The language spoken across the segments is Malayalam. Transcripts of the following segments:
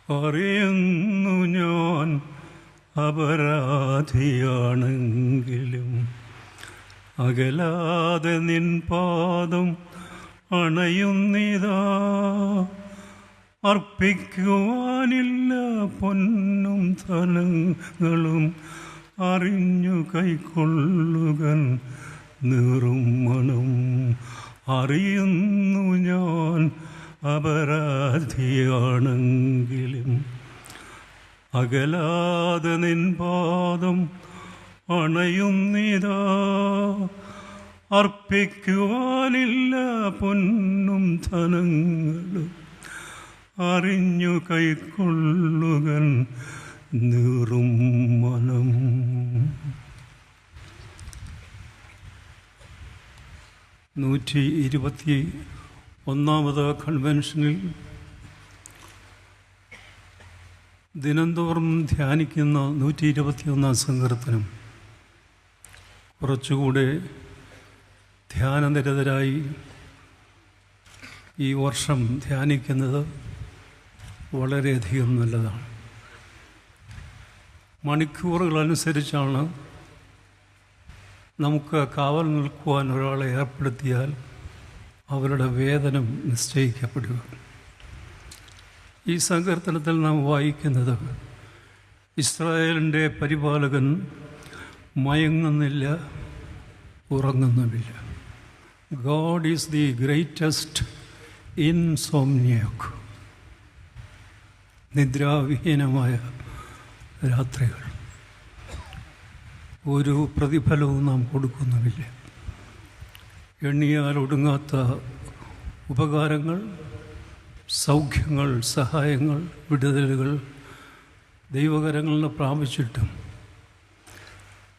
അറിയുന്നു ഞാൻ അപരാധിയാണെങ്കിലും അകലാതെ നിൻ പാദം അണയുന്നിതാ. അർപ്പിക്കുവാനില്ല പൊന്നും ധനങ്ങളും, അറിഞ്ഞു കൈക്കൊള്ളുകൻ നീറും മനം. അറിയുന്നു ഞാൻ അപരാധിയാണെങ്കിലും അകലാതെ നിൻ പാദം അണയുന്നിതാ. അർപ്പിക്കുവാനില്ല പൊന്നും ധനങ്ങളും, അറിഞ്ഞു കൈക്കൊള്ളുകൻ നീറും മനം. നൂറ്റി 21 കൺവെൻഷനിൽ ദിനംതോറും ധ്യാനിക്കുന്ന 121 സങ്കീർത്തനം കുറച്ചുകൂടെ ധ്യാനനിരതരായി ഈ വർഷം ധ്യാനിക്കുന്നത് വളരെയധികം നല്ലതാണ്. മണിക്കൂറുകളനുസരിച്ചാണ് നമുക്ക് കാവൽ നിൽക്കുവാൻ ഒരാളെ ഏർപ്പെടുത്തിയാൽ അവരുടെ വേതനം നിശ്ചയിക്കപ്പെടുക. ഈ സങ്കീർത്തനത്തിൽ നാം വായിക്കുന്നത്, ഇസ്രായേലിൻ്റെ പരിപാലകൻ മയങ്ങുന്നില്ല, ഉറങ്ങുന്നുമില്ല. God is the greatest insomniac. നിദ്രാവിഹീനമായ രാത്രികൾ, ഒരു പ്രതിഫലവും നാം കൊടുക്കുന്നുമില്ല. എണ്ണിയാൽ ഒടുങ്ങാത്ത ഉപകാരങ്ങൾ, സൗഖ്യങ്ങൾ, സഹായങ്ങൾ, വിടുതലുകൾ ദൈവകരങ്ങളിൽ നിന്ന് പ്രാപിച്ചിട്ടും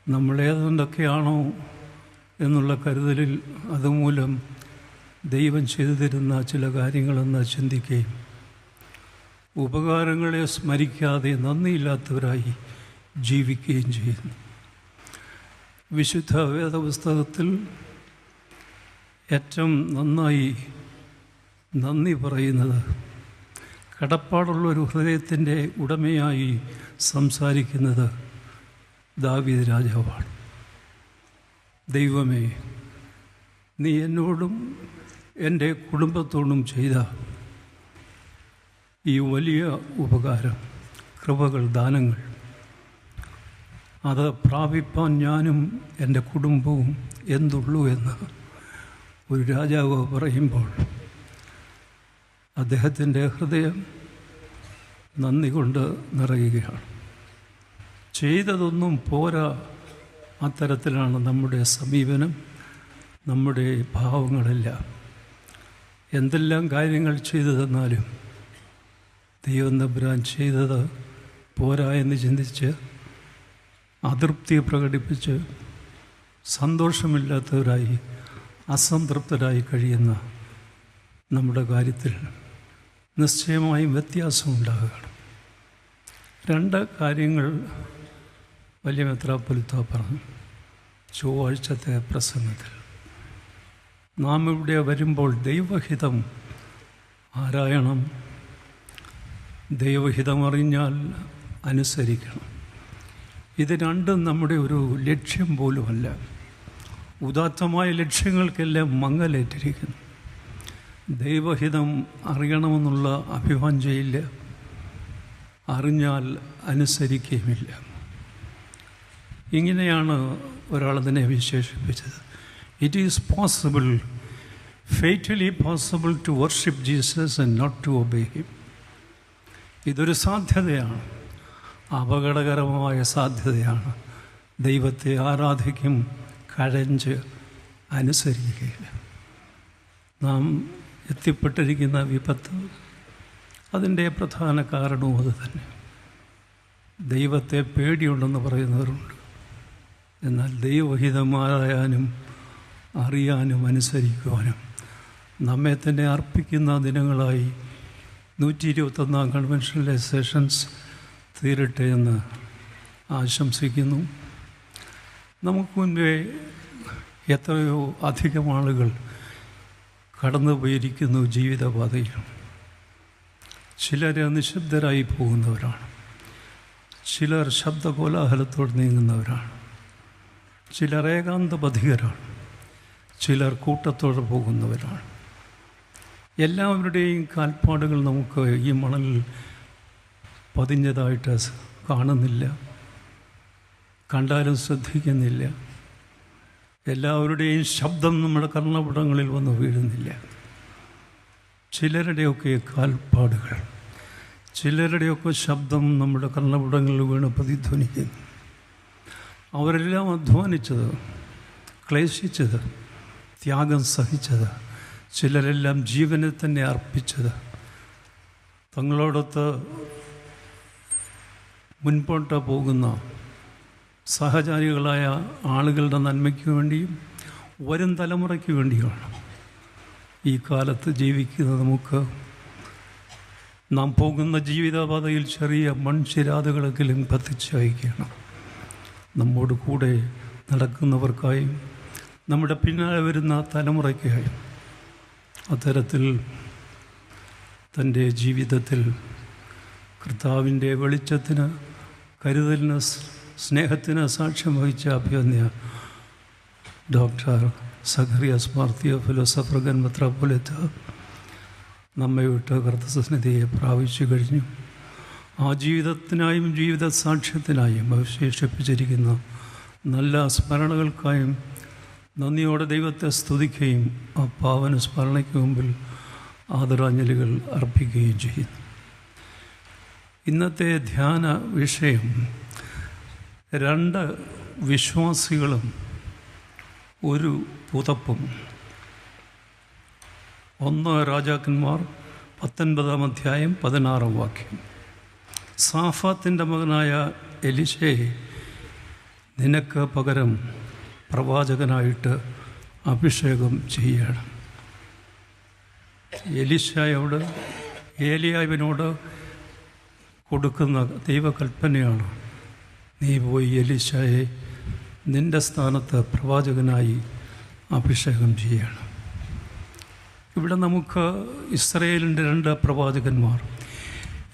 നമ്മളേതെന്തൊക്കെയാണോ എന്നുള്ള കരുതലിൽ അതുമൂലം ദൈവം ചെയ്തു തരുന്ന ചില കാര്യങ്ങളെന്ന് ചിന്തിക്കുകയും ഉപകാരങ്ങളെ സ്മരിക്കാതെ നന്ദിയില്ലാത്തവരായി ജീവിക്കുകയും ചെയ്യുന്നു. വിശുദ്ധ വേദപുസ്തകത്തിൽ ഏറ്റവും നന്നായി നന്ദി പറയുന്നത്, കടപ്പാടുള്ളൊരു ഹൃദയത്തിൻ്റെ ഉടമയായി സംസാരിക്കുന്നത് ദാവീദ് രാജാവാണ്. ദൈവമേ, നീ എന്നോടും എൻ്റെ കുടുംബത്തോടും ചെയ്ത ഈ വലിയ ഉപകാരം, കൃപകൾ, ദാനങ്ങൾ, അത് പ്രാപിപ്പാൻ ഞാനും എൻ്റെ കുടുംബവും എന്തുള്ളൂ എന്ന് ഒരു രാജാവ് പറയുമ്പോൾ അദ്ദേഹത്തിൻ്റെ ഹൃദയം നന്ദി കൊണ്ട് നിറയുകയാണ്. ചെയ്തതൊന്നും പോരാ, അത്തരത്തിലാണ് നമ്മുടെ സമീപനം, നമ്മുടെ ഭാവങ്ങളെല്ലാം. എന്തെല്ലാം കാര്യങ്ങൾ ചെയ്തു തന്നാലും ദൈവം തമ്പുരാൻ ചെയ്തത് പോരാ എന്ന് ചിന്തിച്ച് അതൃപ്തി പ്രകടിപ്പിച്ച് സന്തോഷമില്ലാത്തവരായി, അസംതൃപ്തരായി കഴിയുന്ന നമ്മുടെ കാര്യത്തിൽ നിശ്ചയമായും വ്യത്യാസമുണ്ടാകുകയാണ്. 2 കാര്യങ്ങൾ വലിയ മെത്രാപ്പൊലീത്ത പറഞ്ഞു ചൊവ്വാഴ്ചത്തെ പ്രസംഗത്തിൽ. നാം ഇവിടെ വരുമ്പോൾ ദൈവഹിതം ആരായണം, ദൈവഹിതം അറിഞ്ഞാൽ അനുസരിക്കണം. ഇത് രണ്ടും നമ്മുടെ ഒരു ലക്ഷ്യം പോലുമല്ല. ഉദാത്തമായ ലക്ഷ്യങ്ങൾക്കെല്ലാം മങ്ങലേറ്റിരിക്കുന്നു. ദൈവഹിതം അറിയണമെന്നുള്ള അഭിവാഞ്ചയില്ല, അറിഞ്ഞാൽ അനുസരിക്കുകയുമില്ല. ഇങ്ങനെയാണ് ഒരാളതിനെ വിശേഷിപ്പിച്ചത്. It is possible, fatally possible to worship Jesus and not to obey him. ഇതൊരു സാധ്യതയാണ്, അപകടകരമായ സാധ്യതയാണ്. ദൈവത്തെ ആരാധിക്കും, കഴഞ്ച് അനുസരിക്കുകയില്ല. നാം എത്തിപ്പെട്ടിരിക്കുന്ന വിപത്ത്, അതിൻ്റെ പ്രധാന കാരണവും അത് തന്നെ. ദൈവത്തെ പേടിയുണ്ടെന്ന് പറയുന്നവരുണ്ട്. എന്നാൽ ദൈവഹിതമാരായാനും അറിയാനും അനുസരിക്കുവാനും നമ്മെ തന്നെ അർപ്പിക്കുന്ന ദിനങ്ങളായി 121 കൺവെൻഷനിലെ സെഷൻസ് തീരട്ടെ എന്ന് ആശംസിക്കുന്നു. നമുക്ക് മുൻപേ എത്രയോ അധികം ആളുകൾ കടന്നുപോയിരിക്കുന്നു ജീവിതപാതയിൽ. ചിലർ നിശബ്ദരായി പോകുന്നവരാണ്, ചിലർ ശബ്ദകോലാഹലത്തോട് നീങ്ങുന്നവരാണ്, ചിലർ ഏകാന്തബധികരാണ്, ചിലർ കൂട്ടത്തോടെ പോകുന്നവരാണ്. എല്ലാവരുടെയും കാൽപ്പാടുകൾ നമുക്ക് ഈ മണലിൽ പതിഞ്ഞതായിട്ട് കാണുന്നില്ല, കണ്ടാലും ശ്രദ്ധിക്കുന്നില്ല. എല്ലാവരുടെയും ശബ്ദം നമ്മുടെ കർണപുടങ്ങളിൽ വന്ന് വീഴുന്നില്ല. ചിലരുടെയൊക്കെ കാൽപ്പാടുകൾ, ചിലരുടെയൊക്കെ ശബ്ദം നമ്മുടെ കർണപുടങ്ങളിൽ വീണ് പ്രതിധ്വനിക്കുന്നു. അവരെല്ലാം അധ്വാനിച്ചത്, ക്ലേശിച്ചത്, ത്യാഗം സഹിച്ചത്, ചിലരെല്ലാം ജീവനെ തന്നെ അർപ്പിച്ചത്, തങ്ങളോടൊത്ത് മുൻപോട്ട് പോകുന്ന സഹചാരികളായ ആളുകളുടെ നന്മയ്ക്ക് വേണ്ടിയും വരും തലമുറയ്ക്ക് വേണ്ടിയാണ് ഈ കാലത്ത് ജീവിക്കുന്നത്. നമുക്ക് നാം പോകുന്ന ജീവിതപാതയിൽ ചെറിയ മൺചിരാതുകളെങ്കിലും കത്തിച്ചയക്കണം. നമ്മോട് കൂടെ നടക്കുന്നവർക്കായും നമ്മുടെ പിന്നാലെ വരുന്ന തലമുറയ്ക്കായും അത്തരത്തിൽ തൻ്റെ ജീവിതത്തിൽ കർത്താവിൻ്റെ വെളിച്ചത്തിന്, കരുതലിന്, സ്നേഹത്തിന് സാക്ഷ്യം വഹിച്ച അഭിവന്യ ഡോക്ടർ സഖറിയാസ് മാർ തിയോഫിലോസ് അഫ്രഗൻ മെത്രാപ്പൊലീത്ത നമ്മെ വിട്ട് കർത്തസന്നിധിയെ പ്രാപിച്ചു കഴിഞ്ഞു. ആ ജീവിതത്തിനായും ജീവിത സാക്ഷ്യത്തിനായും അവശേഷിപ്പിച്ചിരിക്കുന്ന നല്ല സ്മരണകൾക്കായും നന്ദിയോടെ ദൈവത്തെ സ്തുതിക്കുകയും ആ പാവന സ്മരണയ്ക്ക് മുമ്പിൽ ആദരാഞ്ജലികൾ അർപ്പിക്കുകയും ചെയ്യുന്നു. ഇന്നത്തെ ധ്യാന വിഷയം 2 വിശ്വാസികളും ഒരു പുതപ്പും. 1 രാജാക്കന്മാർ 19-ാം അധ്യായം 16-ാം വാക്യം. സാഫാത്തിൻ്റെ മകനായ എലീശയെ നിനക്ക് പകരം പ്രവാചകനായിട്ട് അഭിഷേകം ചെയ്യണം. എലീശയോട്, ഏലിയാവിനോട് കൊടുക്കുന്ന ദൈവകൽപ്പനയാണ്, നീ പോയി എലീശയെ നിൻ്റെ സ്ഥാനത്ത് പ്രവാചകനായി അഭിഷേകം ചെയ്യണം. ഇവിടെ നമുക്ക് ഇസ്രായേലിൻ്റെ 2 പ്രവാചകന്മാർ,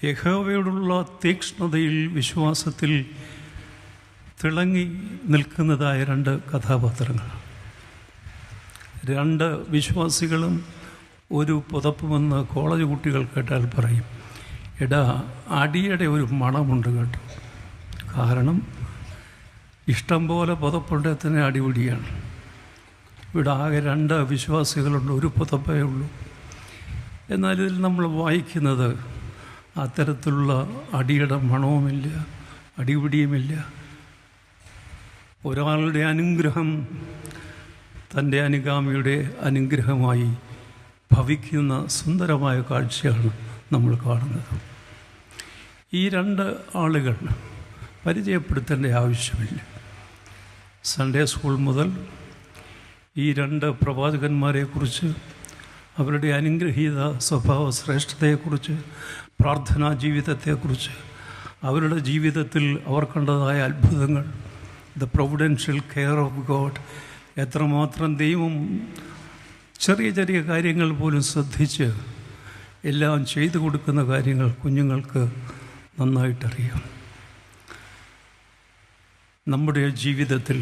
യഹോവയോടുള്ള തീക്ഷ്ണതയിൽ, വിശ്വാസത്തിൽ തിളങ്ങി നിൽക്കുന്നതായ 2 കഥാപാത്രങ്ങൾ. 2 വിശ്വാസികളും ഒരു പുതപ്പുമെന്ന് കോളേജ് കുട്ടികൾ കേട്ടാൽ പറയും, എടാ അടിയുടെ ഒരു മണമുണ്ട് കേട്ടോ. കാരണം ഇഷ്ടം പോലെ പുതപ്പുണ്ടെ തന്നെ അടിപിടിയാണ്. ഇവിടെ ആകെ 2 വിശ്വാസികളുണ്ട്, ഒരു പുതപ്പേ ഉള്ളൂ. എന്നാൽ ഇതിൽ നമ്മൾ വായിക്കുന്നത് അത്തരത്തിലുള്ള അടിയുടെ മണവുമില്ല, അടിപിടിയുമില്ല. ഒരാളുടെ അനുഗ്രഹം തൻ്റെ അനുഗാമിയുടെ അനുഗ്രഹമായി ഭവിക്കുന്ന സുന്ദരമായ കാഴ്ചയാണ് നമ്മൾ കാണുന്നത്. ഈ 2 ആളുകൾ പരിചയപ്പെടുത്തേണ്ട ആവശ്യമില്ല. സൺഡേ സ്കൂൾ മുതൽ ഈ 2 പ്രവാചകന്മാരെക്കുറിച്ച്, അവരുടെ അനുഗ്രഹീത സ്വഭാവ ശ്രേഷ്ഠതയെക്കുറിച്ച്, പ്രാർത്ഥനാ ജീവിതത്തെക്കുറിച്ച്, അവരുടെ ജീവിതത്തിൽ അവർ കണ്ടതായ അത്ഭുതങ്ങൾ, the providential care of God, എത്രമാത്രം ദൈവം ചെറിയ ചെറിയ കാര്യങ്ങൾ പോലും ശ്രദ്ധിച്ച് എല്ലാം ചെയ്തു കൊടുക്കുന്ന കാര്യങ്ങൾ കുഞ്ഞുങ്ങൾക്ക് നന്നായിട്ടറിയാം. നമ്മുടെ ജീവിതത്തിൽ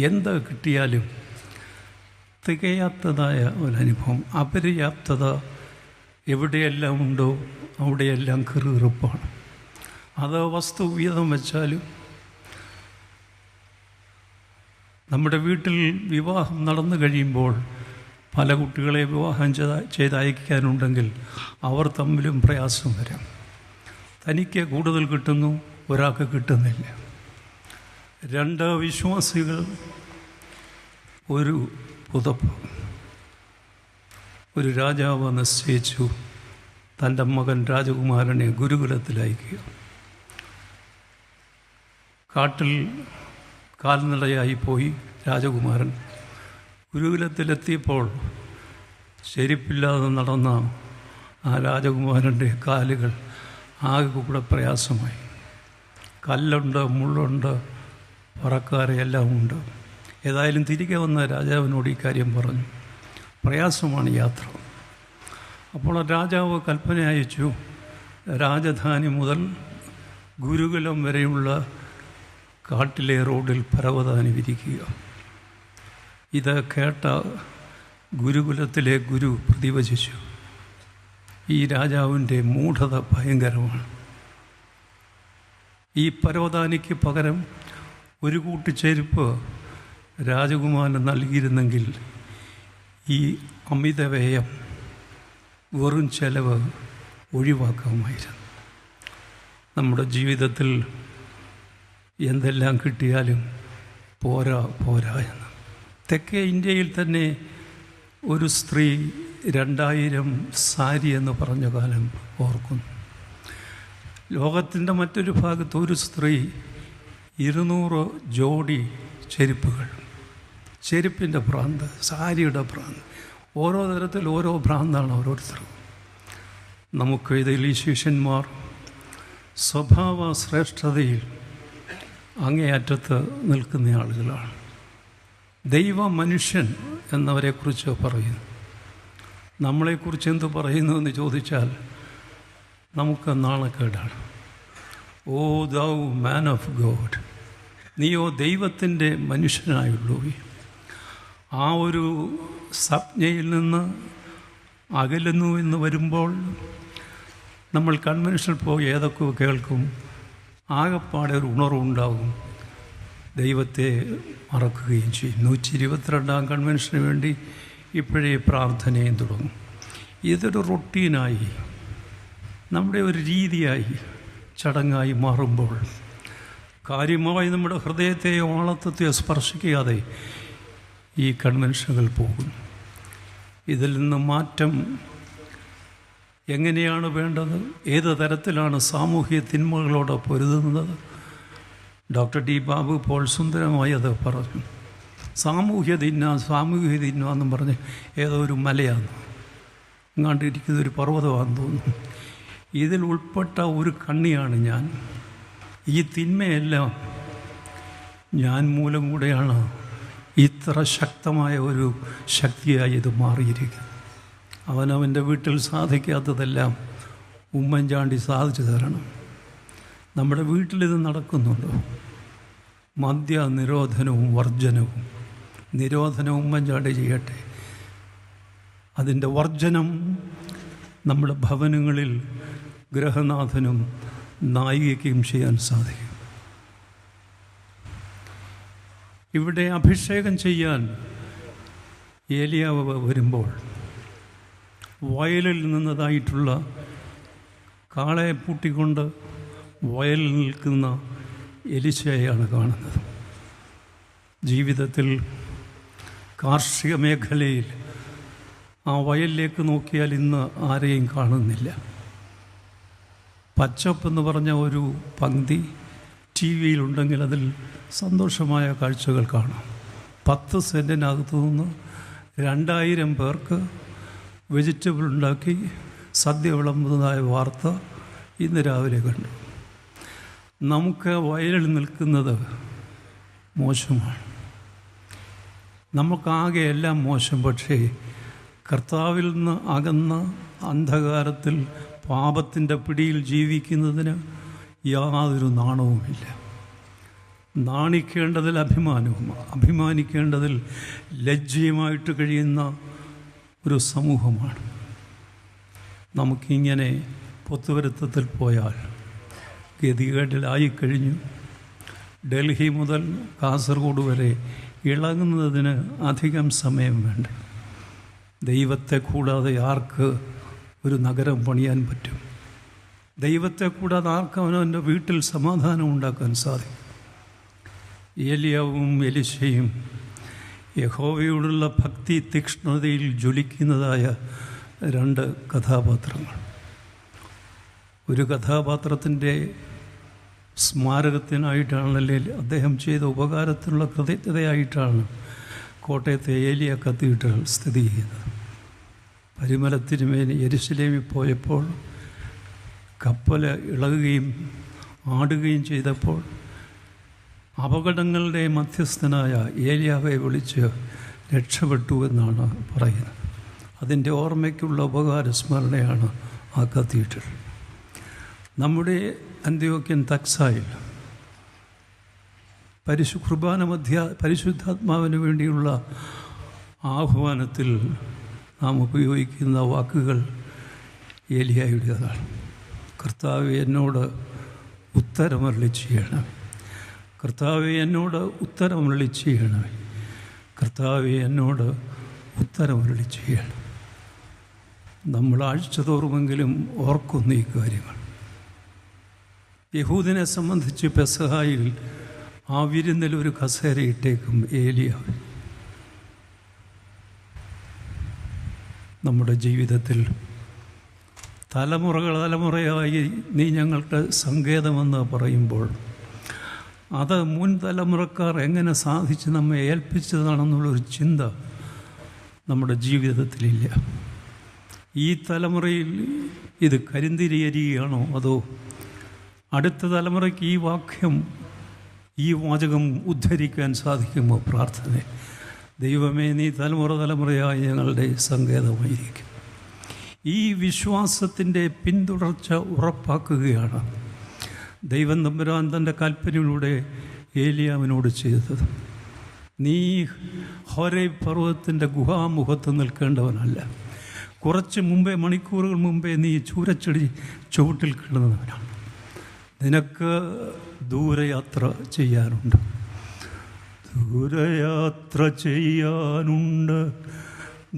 എന്ത് കിട്ടിയാലും തികയാത്തതായ ഒരനുഭവം, അപര്യാപ്തത എവിടെയെല്ലാം ഉണ്ടോ അവിടെയെല്ലാം കീറുകീറുപ്പാണ്. അത് വസ്തു വീതം വെച്ചാലും, നമ്മുടെ വീട്ടിൽ വിവാഹം നടന്നു കഴിയുമ്പോൾ പല കുട്ടികളെ വിവാഹം ചെയ്തയക്കാനുണ്ടെങ്കിൽ അവർ തമ്മിലും പ്രയാസം വരാം. തനിക്ക് കൂടുതൽ കിട്ടുന്നു, ഒരാൾക്ക് കിട്ടുന്നില്ല. 2 വിശ്വാസികൾ ഒരു പുതപ്പ്. ഒരു രാജാവ് നിശ്ചയിച്ചു തൻ്റെ മകൻ രാജകുമാരനെ ഗുരുകുലത്തിലയക്കുക. കാട്ടിൽ കാൽനടയായി പോയി രാജകുമാരൻ. ഗുരുകുലത്തിലെത്തിയപ്പോൾ ചെരുപ്പില്ലാതെ നടന്ന ആ രാജകുമാരൻ്റെ കാലുകൾ ആകെ കൂടെ പ്രയാസമായി. കല്ലുണ്ട്, മുള്ളുണ്ട്, പറക്കാരെല്ലാം ഉണ്ട്. ഏതായാലും തിരികെ വന്ന രാജാവിനോട് ഈ കാര്യം പറഞ്ഞു. പ്രയാസമാണ് യാത്ര. അപ്പോൾ രാജാവ് കൽപ്പന അയച്ചു, രാജധാനി മുതൽ ഗുരുകുലം വരെയുള്ള കാട്ടിലെ റോഡിൽ പരവതാനി വിരിക്കുക. ഇത് കേട്ട ഗുരുകുലത്തിലെ ഗുരു പ്രതിവചിച്ചു, ഈ രാജാവിൻ്റെ മൂഢത ഭയങ്കരമാണ്. ഈ പരവതാനിക്ക് പകരം ഒരു കൂട്ടുചെരുപ്പ് രാജകുമാരൻ നൽകിയിരുന്നെങ്കിൽ ഈ അമിതവ്യയം, വെറും ചെലവ് ഒഴിവാക്കാമായിരുന്നു. നമ്മുടെ ജീവിതത്തിൽ എന്തെല്ലാം കിട്ടിയാലും പോരാ എന്ന്. തെക്കേ ഇന്ത്യയിൽ തന്നെ ഒരു സ്ത്രീ 2000 സാരി എന്ന് പറഞ്ഞ കാലം ഓർക്കുന്നു. ലോകത്തിൻ്റെ മറ്റൊരു ഭാഗത്ത് ഒരു സ്ത്രീ 200 ജോഡി ചെരുപ്പുകൾ. ചെരുപ്പിൻ്റെ ഭ്രാന്ത്, സാരിയുടെ ഭ്രാന്ത്, ഓരോ തരത്തിൽ ഓരോ ഭ്രാന്താണ് ഓരോരുത്തർക്കും. നമുക്ക് ഇതിൽ ഈ ശിഷ്യന്മാർ സ്വഭാവ ശ്രേഷ്ഠതയിൽ അങ്ങേയറ്റത്ത് നിൽക്കുന്ന ആളുകളാണ്. ദൈവ മനുഷ്യൻ എന്നവരെക്കുറിച്ച് പറയുന്നു. നമ്മളെക്കുറിച്ച് എന്ത് പറയുന്നു എന്ന് ചോദിച്ചാൽ നമുക്ക് നാണക്കേടാണ്. ഓ ദൗ മാൻ ഓഫ് ഗോഡ്, നീയോ ദൈവത്തിൻ്റെ മനുഷ്യനായുള്ളൂ. ആ ഒരു സംജ്ഞയിൽ നിന്ന് അകലുന്നു എന്ന് വരുമ്പോൾ നമ്മൾ കൺവെൻഷനിൽ പോയി ഏതൊക്കെ കേൾക്കും, ആകെപ്പാടെ ഒരു ഉണർവുണ്ടാകും, ദൈവത്തെ മറക്കുകയും ചെയ്യും. 122-ാം കൺവെൻഷന് വേണ്ടി ഇപ്പോഴേ പ്രാർത്ഥനയും തുടങ്ങും. ഇതൊരു റൊട്ടീനായി, നമ്മുടെ ഒരു രീതിയായി, ചടങ്ങായി മാറുമ്പോൾ കാര്യമായി നമ്മുടെ ഹൃദയത്തെയോ ആളത്വത്തെയോ സ്പർശിക്കാതെ ഈ കൺവെൻഷനുകൾ പോകും. ഇതിൽ നിന്ന് മാറ്റം എങ്ങനെയാണ് വേണ്ടത്, ഏത് തരത്തിലാണ് സാമൂഹിക തിന്മകളോട് പൊരുതുന്നത്? ഡോക്ടർ ഡി ബാബു പോൾ സുന്ദരമായി അത് പറഞ്ഞു. സാമൂഹ്യ തിന്മ എന്നും പറഞ്ഞ് ഏതോ ഒരു മലയാണ്, ഇങ്ങാണ്ടിരിക്കുന്ന ഒരു പർവ്വതമാണെന്ന് തോന്നുന്നു. ഇതിൽ ഉൾപ്പെട്ട ഒരു കണ്ണിയാണ് ഞാൻ. ഈ തിന്മയെല്ലാം ഞാൻ മൂലം കൂടെയാണ് ഇത്ര ശക്തമായ ഒരു ശക്തിയായി ഇത് മാറിയിരിക്കുന്നത്. അവനവൻ്റെ വീട്ടിൽ സാധിക്കാത്തതെല്ലാം ഉമ്മൻചാണ്ടി സാധിച്ചു തരണം. നമ്മുടെ വീട്ടിലിത് നടക്കുന്നുണ്ടോ? മദ്യ നിരോധനവും വർജനവും. നിരോധനം ഉമ്മൻചാണ്ടി ചെയ്യട്ടെ, അതിൻ്റെ വർജനം നമ്മുടെ ഭവനങ്ങളിൽ ഗൃഹനാഥനും നായികയ്ക്കും ചെയ്യാൻ സാധിക്കും. ഇവിടെ അഭിഷേകം ചെയ്യാൻ ഏലിയാവ് വരുമ്പോൾ വയലിൽ നിന്നതായിട്ടുള്ള കാളയെ പൂട്ടിക്കൊണ്ട് വയലിൽ നിൽക്കുന്ന എലിശയെയാണ് കാണുന്നത്. ജീവിതത്തിൽ കാർഷിക മേഖലയിൽ ആ വയലിലേക്ക് നോക്കിയാൽ ഇന്ന് ആരെയും കാണുന്നില്ല. പച്ചപ്പെന്ന് പറഞ്ഞ ഒരു പങ്ക്തി ടി വിയിലുണ്ടെങ്കിൽ അതിൽ സന്തോഷമായ കാഴ്ചകൾ കാണാം. 10 സെൻറ്റിനകത്തു നിന്ന് 2000 പേർക്ക് വെജിറ്റബിൾ ഉണ്ടാക്കി സദ്യ വിളമ്പുന്നതായ വാർത്ത ഇന്ന് രാവിലെ കണ്ടു. നമുക്ക് വയലിൽ നിൽക്കുന്നത് മോശമാണ്, നമുക്കാകെ എല്ലാം മോശം. പക്ഷേ കർത്താവിൽ നിന്ന് അകന്ന അന്ധകാരത്തിൽ പാപത്തിൻ്റെ പിടിയിൽ ജീവിക്കുന്നതിന് യാതൊരു നാണവുമില്ല. നാണിക്കേണ്ടതിൽ അഭിമാനവും അഭിമാനിക്കേണ്ടതിൽ ലജ്ജയുമായിട്ട് കഴിയുന്ന ഒരു സമൂഹമാണ്. നമുക്കിങ്ങനെ പൊത്തുവരുത്തത്തിൽ പോയാൽ ഗതികേടിലായിക്കഴിഞ്ഞു. ഡൽഹി മുതൽ കാസർഗോഡ് വരെ ഇളകുന്നതിന് അധികം സമയം വേണ്ട. ദൈവത്തെ കൂടാതെ ആർക്ക് ഒരു നഗരം പണിയാൻ പറ്റും? ദൈവത്തെ കൂടാതെ ആർക്ക് അവനവൻ്റെ വീട്ടിൽ സമാധാനം ഉണ്ടാക്കാൻ സാധിക്കും? ഏലിയാവും എലിശയും യഹോവയോടുള്ള ഭക്തി തീക്ഷ്ണതയിൽ ജ്വലിക്കുന്നതായ 2 കഥാപാത്രങ്ങൾ. ഒരു കഥാപാത്രത്തിൻ്റെ സ്മാരകത്തിനായിട്ടാണല്ലേ അദ്ദേഹം ചെയ്ത ഉപകാരത്തിനുള്ള കൃതജ്ഞതയായിട്ടാണ് കോട്ടയത്തെ ഏലിയ കത്തീഡ്രൽ സ്ഥിതി ചെയ്യുന്നത്. പരിമലത്തിനുമേൽ യെരുശലേമിൽ പോയപ്പോൾ കപ്പൽ ഇളകുകയും ആടുകയും ചെയ്തപ്പോൾ അപകടങ്ങളുടെ മധ്യസ്ഥനായ ഏലിയാവെ വിളിച്ച് രക്ഷപ്പെട്ടു എന്നാണ് പറയുന്നത്. അതിൻ്റെ ഓർമ്മയ്ക്കുള്ള ഉപകാര സ്മരണയാണ് ആ കത്തീഡ്രൽ. നമ്മുടെ അന്ത്യോക്യൻ തക്സായിൽ കുർബാന പരിശുദ്ധാത്മാവിന് വേണ്ടിയുള്ള ആഹ്വാനത്തിൽ നാം ഉപയോഗിക്കുന്ന വാക്കുകൾ ഏലിയായുടേതാണ്. കർത്താവേ, എന്നോട് ഉത്തരമരുളി ചെയ്യണമേ. കർത്താവേ, എന്നോട് ഉത്തരമരുളി ചെയ്യണമേ. കർത്താവേ, എന്നോട് ഉത്തരമരുളി ചെയ്യണം. നമ്മൾ ആഴ്ചതോറുമെങ്കിലും ഓർക്കുന്ന ഈ കാര്യങ്ങൾ. യഹൂദിനെ സംബന്ധിച്ച് പെസഹായിൽ ആ വിരുന്നിൽ ഒരു കസേരയിട്ടേക്കും ഏലിയാവ്. നമ്മുടെ ജീവിതത്തിൽ തലമുറയായി നീ ഞങ്ങളുടെ സങ്കേതമെന്ന് പറയുമ്പോൾ അത് മുൻ തലമുറക്കാർ എങ്ങനെ സാധിച്ച് നമ്മെ ഏൽപ്പിച്ചതാണെന്നുള്ളൊരു ചിന്ത നമ്മുടെ ജീവിതത്തിലില്ല. ഈ തലമുറയിൽ ഇത് കരിന്തിരിയരികയാണോ, അതോ അടുത്ത തലമുറയ്ക്ക് ഈ വാചകം ഉദ്ധരിക്കാൻ സാധിക്കുമോ? പ്രാർത്ഥന: ദൈവമേ, നീ തലമുറയായി ഞങ്ങളുടെ സങ്കേതമായിരിക്കും. ഈ വിശ്വാസത്തിൻ്റെ പിന്തുടർച്ച ഉറപ്പാക്കുകയാണ് ദൈവം തമ്പുരാൻ തൻ്റെ കൽപ്പനയിലൂടെ ഏലിയാവിനോട് ചെയ്തത്. നീ ഹോരേബ് പർവ്വതത്തിൻ്റെ ഗുഹാമുഖത്ത് നിൽക്കേണ്ടവനല്ല. കുറച്ച് മുമ്പേ, മണിക്കൂറുകൾ മുമ്പേ നീ ചൂരച്ചെടി ചുവട്ടിൽ കിടന്നവനാണ്. നിനക്ക് ദൂരയാത്ര ചെയ്യാനുണ്ട്, ദൂരയാത്ര ചെയ്യാനുണ്ട്,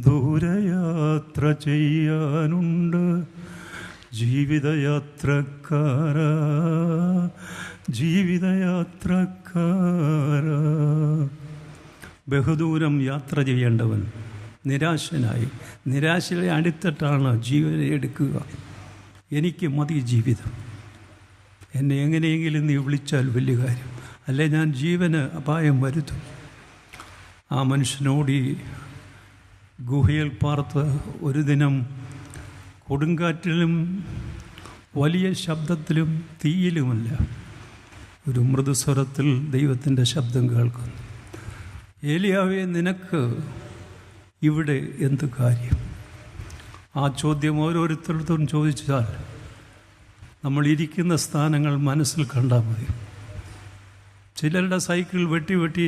ദൂരയാത്ര ചെയ്യാനുണ്ട്. ജീവിതയാത്രക്കാരാ, ജീവിതയാത്രക്കാരാ. ബഹുദൂരം യാത്ര ചെയ്യേണ്ടവൻ നിരാശയിലെ അടുത്തിട്ടാണ് ജീവനെ എടുക്കുക. എനിക്ക് മതി ജീവിതം, എന്നെ എങ്ങനെയെങ്കിലും നീ വിളിച്ചാൽ വലിയ കാര്യം, അല്ലെ ഞാൻ ജീവന് അപായം വരുത്തും. ആ മനുഷ്യനോട് ഈ ഗുഹയിൽ പാർത്ത് ഒരു ദിനം കൊടുങ്കാറ്റിലും വലിയ ശബ്ദത്തിലും തീയിലുമല്ല, ഒരു മൃദുസ്വരത്തിൽ ദൈവത്തിൻ്റെ ശബ്ദം കേൾക്കുന്നു: ഏലിയാവേ, നിനക്ക് ഇവിടെ എന്ത് കാര്യം? ആ ചോദ്യം ഓരോരുത്തർക്കും ചോദിച്ചാൽ നമ്മൾ ഇരിക്കുന്ന സ്ഥാനങ്ങൾ മനസ്സിൽ കണ്ടാൽ മതി. ചിലരുടെ സൈക്കിൾ വെട്ടി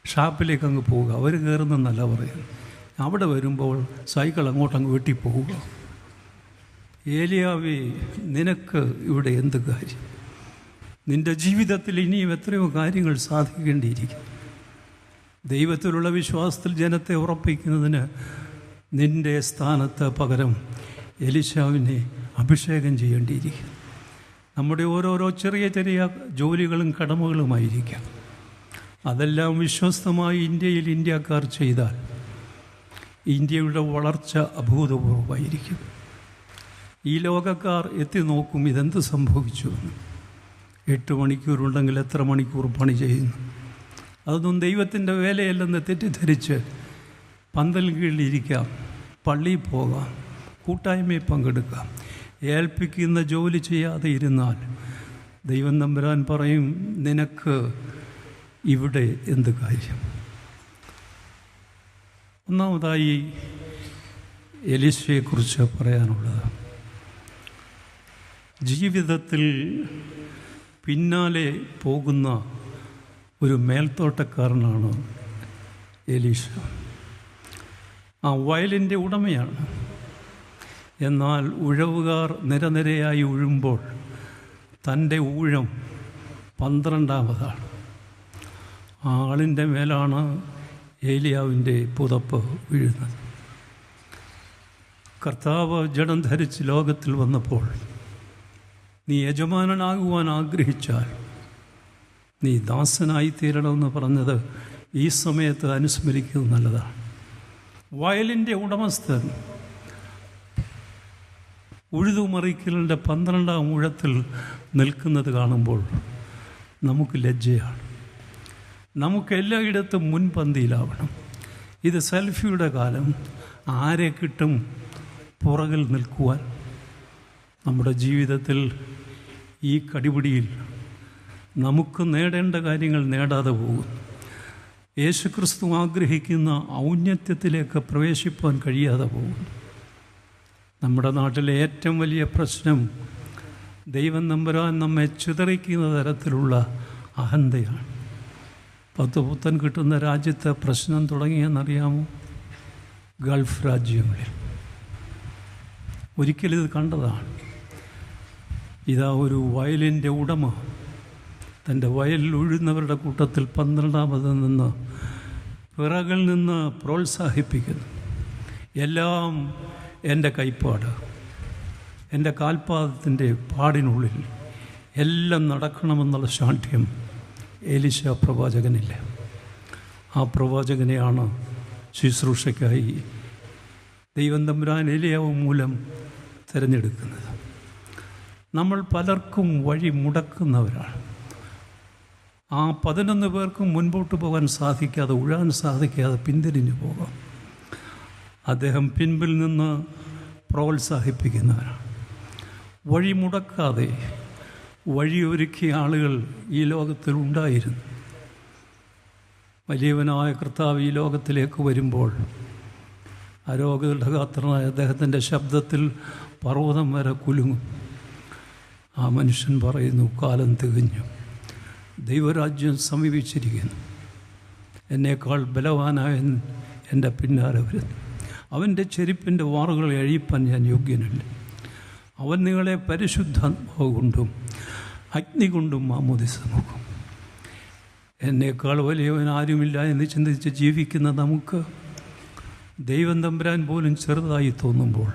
ഷാപ്പിലേക്ക് അങ്ങ് പോവുക, അവർ കയറുന്നെന്നല്ല പറയുന്നത്. അവിടെ വരുമ്പോൾ സൈക്കിൾ അങ്ങോട്ടങ്ങ് വെട്ടിപ്പോവുക. ഏലിയാവേ, നിനക്ക് ഇവിടെ എന്ത് കാര്യം? നിൻ്റെ ജീവിതത്തിൽ ഇനിയും എത്രയോ കാര്യങ്ങൾ സാധിക്കേണ്ടിയിരിക്കും. ദൈവത്തിലുള്ള വിശ്വാസത്തിൽ ജനത്തെ ഉറപ്പിക്കുന്നതിന് നിൻ്റെ സ്ഥാനത്ത് പകരം എലീശാവിനെ അഭിഷേകം ചെയ്യേണ്ടിയിരിക്കും. നമ്മുടെ ഓരോരോ ചെറിയ ജോലികളും കടമകളുമായിരിക്കാം. അതെല്ലാം വിശ്വസ്തമായി ഇന്ത്യക്കാർ ചെയ്താൽ ഇന്ത്യയുടെ വളർച്ച അഭൂതപൂർവമായിരിക്കും. ഈ ലോകക്കാർ എത്തി നോക്കും ഇതെന്ത് സംഭവിച്ചു. 8 മണിക്കൂറുണ്ടെങ്കിൽ എത്ര മണിക്കൂർ പണി ചെയ്യുന്നു? അതൊന്നും ദൈവത്തിൻ്റെ വേലയല്ലെന്ന് തെറ്റിദ്ധരിച്ച് പന്തൽ കീഴിലിരിക്കാം, പള്ളിയിൽ പോകാം, കൂട്ടായ്മയിൽ പങ്കെടുക്കാം. ഏൽപ്പിക്കുന്ന ജോലി ചെയ്യാതെ ഇരുന്നാൽ ദൈവം തമ്പുരാൻ പറയും, നിനക്ക് ഇവിടെ എന്ത് കാര്യം? ഒന്നാമതായി എലീശയെക്കുറിച്ച് പറയാനുള്ളത്, ജീവിതത്തിൽ പിന്നാലെ പോകുന്ന ഒരു മേൽത്തോട്ടക്കാരനാണ് എലീശ. ആ വയലിൻ്റെ ഉടമയാണ്. എന്നാൽ ഉഴവുകാർ നിരനിരയായി ഉഴുമ്പോൾ തൻ്റെ ഊഴം 12ാമതാണ്. ആ ആളിൻ്റെ മേലാണ് ഏലിയാവിൻ്റെ പുതപ്പ് വീഴുന്നത്. കർത്താവ് ജഡം ധരിച്ച് ലോകത്തിൽ വന്നപ്പോൾ നീ യജമാനനാകുവാൻ ആഗ്രഹിച്ചാൽ നീ ദാസനായി തീരണമെന്ന് പറഞ്ഞത് ഈ സമയത്ത് അനുസ്മരിക്കുന്നത് നല്ലതാണ്. വയലിൻ്റെ ഉടമസ്ഥൻ ഉഴുതുമറിക്കലിൻ്റെ 12ാം ഊഴത്തിൽ നിൽക്കുന്നത് കാണുമ്പോൾ നമുക്ക് ലജ്ജയാണ്. നമുക്ക് എല്ലായിടത്തും മുൻപന്തിയിലാവണം. ഇത് സെൽഫിയുടെ കാലം. ആരെ കിട്ടും പുറകിൽ നിൽക്കുവാൻ? നമ്മുടെ ജീവിതത്തിൽ ഈ കടിപിടിയിൽ നമുക്ക് നേടേണ്ട കാര്യങ്ങൾ നേടാതെ പോകും. യേശുക്രിസ്തു ആഗ്രഹിക്കുന്ന ഔന്നത്യത്തിലേക്ക് പ്രവേശിപ്പാൻ കഴിയാതെ പോകും. നമ്മുടെ നാട്ടിലെ ഏറ്റവും വലിയ പ്രശ്നം ദൈവം തമ്പുരാൻ നമ്മെ ചിതറിക്കുന്ന തരത്തിലുള്ള അഹന്തയാണ്. 10 പുത്തൻ കിട്ടുന്ന രാജ്യത്തെ പ്രശ്നം തുടങ്ങിയെന്നറിയാമോ? ഗൾഫ് രാജ്യങ്ങളിൽ. ഒരിക്കലിത് കണ്ടതാണ്. ഇതാ ഒരു വയലിൻ്റെ ഉടമ തൻ്റെ വയലിൽ ഉഴുന്നവരുടെ കൂട്ടത്തിൽ 12ാമത് നിന്ന് പിറകിൽ നിന്ന് പ്രോത്സാഹിപ്പിക്കുന്നു. എല്ലാം എൻ്റെ കൈപ്പാട്, എൻ്റെ കാൽപാദത്തിൻ്റെ പാടിനുള്ളിൽ എല്ലാം നടക്കണമെന്നുള്ള ശാഠ്യം എലീശ പ്രവാചകനില്ല. ആ പ്രവാചകനെയാണ് ശുശ്രൂഷയ്ക്കായി ദൈവം തമ്പുരാൻ എലിയാവ് മൂലം തിരഞ്ഞെടുക്കുന്നത്. നമ്മൾ പലർക്കും വഴി മുടക്കുന്നവരാണ്. ആ 11 പേർക്കും മുൻപോട്ട് പോകാൻ സാധിക്കാതെ, ഉഴാൻ സാധിക്കാതെ പിന്തിരിഞ്ഞു പോകാം. അദ്ദേഹം പിൻപിൽ നിന്ന് പ്രോത്സാഹിപ്പിക്കുന്നവരാണ്. വഴി മുടക്കാതെ വഴിയൊരുക്കിയ ആളുകൾ ഈ ലോകത്തിൽ ഉണ്ടായിരുന്നു. വലിയവനായ കർത്താവ് ഈ ലോകത്തിലേക്ക് വരുമ്പോൾ അരോഗഘാത്രനായ അദ്ദേഹത്തിൻ്റെ ശബ്ദത്തിൽ പർവ്വതം വരെ കുലുങ്ങും. ആ മനുഷ്യൻ പറയുന്നു, കാലം തികഞ്ഞു, ദൈവരാജ്യം സമീപിച്ചിരിക്കുന്നു, എന്നേക്കാൾ ബലവാനായ എൻ്റെ പിന്നാലെ വരുന്നു. അവൻ്റെ ചെരുപ്പിൻ്റെ വാറുകളെ അഴിപ്പാൻ ഞാൻ യോഗ്യനല്ല. അവൻ നിങ്ങളെ പരിശുദ്ധാത്മാവ് കൊണ്ടും അഗ്നി കൊണ്ടും മാമോദിസ നോക്കും. എന്നേക്കാൾ വലിയവൻ ആരുമില്ല എന്ന് ചിന്തിച്ച് ജീവിക്കുന്ന നമുക്ക് ദൈവം തമ്പുരാൻ പോലും ചെറുതായി തോന്നുമ്പോൾ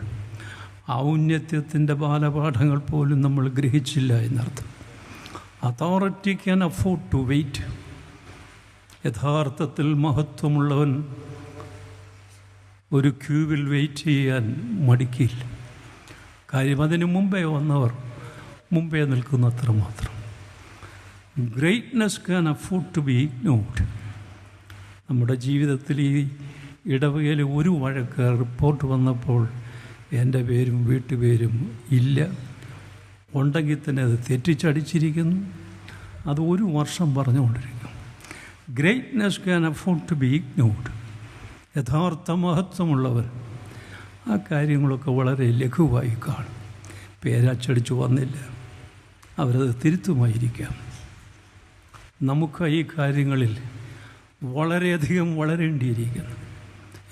ഔന്നത്യത്തിൻ്റെ ബാലപാഠങ്ങൾ പോലും നമ്മൾ ഗ്രഹിച്ചില്ല എന്നർത്ഥം. Authority can afford to wait. യഥാർത്ഥത്തിൽ മഹത്വമുള്ളവൻ ഒരു ക്യൂവിൽ വെയിറ്റ് ചെയ്യാൻ മടിക്കില്ല. കാര്യം അതിന് മുമ്പേ വന്നവർ മുമ്പേ നിൽക്കുന്നത്ര മാത്രം. Greatness can afford to be ignored. നമ്മുടെ ജീവിതത്തിൽ ഈ ഇടവകയിൽ ഒരു വഴക്ക് റിപ്പോർട്ട് വന്നപ്പോൾ എൻ്റെ പേരും വീട്ടുപേരും ഇല്ല, ഉണ്ടെങ്കിൽ തന്നെ അത് തെറ്റിച്ചടിച്ചിരിക്കുന്നു. അത് 1 വർഷം പറഞ്ഞുകൊണ്ടിരിക്കും. Greatness can afford to be ignored. യഥാർത്ഥ മഹത്വമുള്ളവർ ആ കാര്യങ്ങളൊക്കെ വളരെ ലഘുവായി കാണും. പേരച്ചടിച്ചു വന്നില്ല, അവരത് തിരുത്തുമായിരിക്കാം. നമുക്ക് ഈ കാര്യങ്ങളിൽ വളരെയധികം വളരേണ്ടിയിരിക്കുന്നു.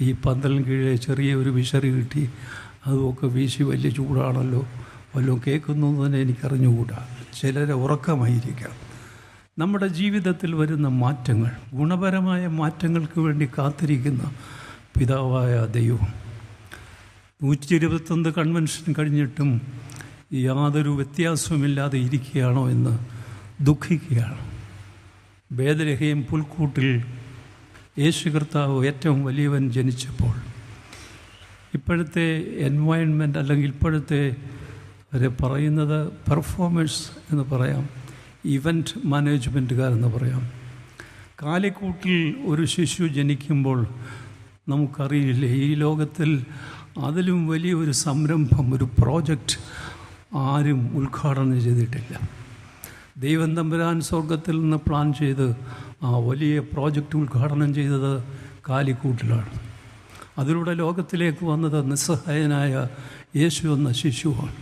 ഈ പന്തലിന് കീഴെ ചെറിയ ഒരു വിശറി കിട്ടി, അതുമൊക്കെ വീശി വലിയ ചൂടാണല്ലോ, വല്ലതും കേൾക്കുന്നു തന്നെ എനിക്കറിഞ്ഞുകൂടാ. ചിലരെ ഉറക്കമായിരിക്കാം. നമ്മുടെ ജീവിതത്തിൽ വരുന്ന മാറ്റങ്ങൾ, ഗുണപരമായ മാറ്റങ്ങൾക്ക് വേണ്ടി കാത്തിരിക്കുന്ന പിതാവായ ദൈവം 121 കൺവെൻഷൻ കഴിഞ്ഞിട്ടും യാതൊരു വ്യത്യാസവുമില്ലാതെ ഇരിക്കുകയാണോ എന്ന് ദുഃഖിക്കുകയാണ്. ബേത്ലഹേം പുൽക്കൂട്ടിൽ യേശു കർത്താവ് ഏറ്റവും വലിയവൻ ജനിച്ചപ്പോൾ ഇപ്പോഴത്തെ എൻവയൺമെൻറ്റ്, അല്ലെങ്കിൽ ഇപ്പോഴത്തെ അവരെ പറയുന്നത് പെർഫോമൻസ് എന്ന് പറയാം, ഇവൻറ്റ് മാനേജ്മെൻറ്റുകാരെന്ന് പറയാം. കാലിക്കൂട്ടിൽ ഒരു ശിശു ജനിക്കുമ്പോൾ നമുക്കറിയില്ലേ, ഈ ലോകത്തിൽ അതിലും വലിയൊരു സംരംഭം, ഒരു പ്രോജക്റ്റ് ആരും ഉദ്ഘാടനം ചെയ്തിട്ടില്ല. ദൈവം തമ്പുരാൻ സ്വർഗത്തിൽ നിന്ന് പ്ലാൻ ചെയ്ത് ആ വലിയ പ്രോജക്റ്റ് ഉദ്ഘാടനം ചെയ്തത് കാലിക്കൂട്ടിലാണ്. അതിലൂടെ ലോകത്തിലേക്ക് വന്നത് നിസ്സഹായനായ യേശു എന്ന ശിശുവാണ്.